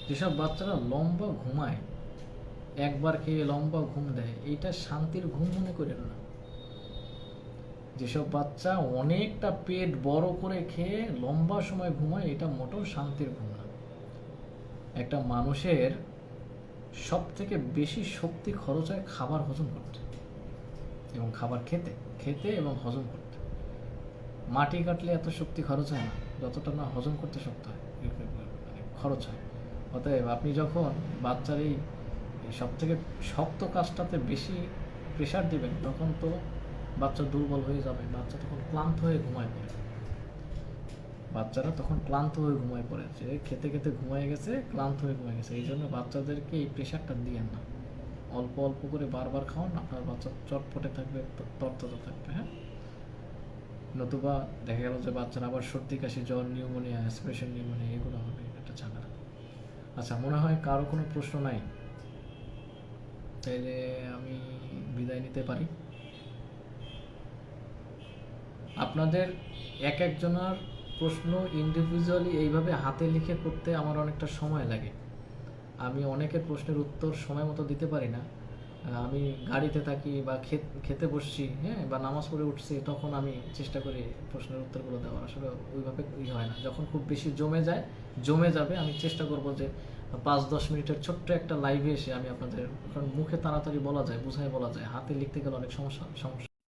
যেসব বাচ্চারা লম্বা ঘুমায়, একবার খেয়ে লম্বা ঘুম দেয়, এইটা শান্তির ঘুম মনে করেন না। যেসব বাচ্চা অনেকটা পেট বড় করে খেয়ে লম্বা সময় ঘুমায়, এটা মোটেও শান্তির ঘুম না। একটা মানুষের সব থেকে বেশি শক্তি খরচ হয় খাবার হজম করতে এবং খাবার খেতে এবং হজম করতে। মাটি কাটলে এত শক্তি খরচ হয় না, যতটা না হজম করতে শক্ত হয়, খরচ হয়। অতএব আপনি যখন বাচ্চার এই সব থেকে শক্ত কাজটাতে বেশি প্রেশার দিবেন, তখন তো বাচ্চা দুর্বল হয়ে যাবে, বাচ্চা তখন ক্লান্ত হয়ে ঘুমায় পড়ে। বাচ্চারা তখন ক্লান্ত হয়ে ঘুমায় পড়ে, যে খেতে খেতে ঘুমায় গেছে, ক্লান্ত হয়ে ঘুমায় গেছে। এই জন্য বাচ্চাদেরকে এই প্রেশারটা দিয়েন না, অল্প অল্প করে বারবার খাওয়ান, আপনার বাচ্চা চটপটে থাকবে, তরতাজা থাকবে, হ্যাঁ। নতুবা দেখা গেল যে বাচ্চারা আবার সর্দি কাশি, জ্বর, নিউমোনিয়া, অ্যাসপিরেশন নিউমোনিয়া, এগুলো হবে, একটা ঝামেলা। আচ্ছা, মনে হয় কারো কোনো প্রশ্ন নাই, তাইলে আমি বিদায় নিতে পারি। আপনাদের এক একজনের প্রশ্ন ইন্ডিভিজুয়ালি এইভাবে হাতে লিখে করতে আমার অনেকটা সময় লাগে। আমি অনেকের প্রশ্নের উত্তর সময় মতো দিতে পারি না। আমি গাড়িতে থাকি বা খেতে বসছি, হ্যাঁ, বা নামাজ পড়ে উঠছি, তখন আমি চেষ্টা করি প্রশ্নের উত্তরগুলো দেওয়ার। আসলে ওইভাবে হয় না। যখন খুব বেশি জমে যাবে, আমি চেষ্টা করব যে 5-10 মিনিটের ছোট্ট একটা লাইভে এসে আমি আপনাদের, কারণ মুখে তাড়াতাড়ি বলা যায়, বুঝাই বলা যায়, হাতে লিখতে গেলে অনেক সমস্যা।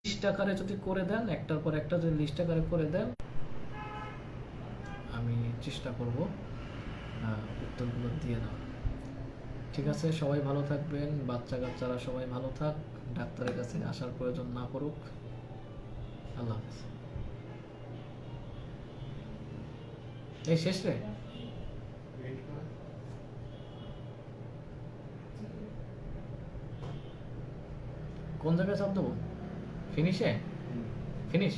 লিস্ট আকারে যদি করে দেন, একটার পর একটা যদি লিস্ট আকারে করে দেন, আমি চেষ্টা করব উত্তরগুলো দিয়ে দেওয়ার। ঠিক আছে, সবাই ভালো থাকবেন, বাচ্চা কাচ্চারা সবাই ভালো থাক, ডাক্তারের কাছে আসার প্রয়োজন না পড়ুক। আল্লাহ হাফেজ। এই শেষ রে, কোন জায়গায় চাপ দেবো? ফিনিশে, ফিনিশ।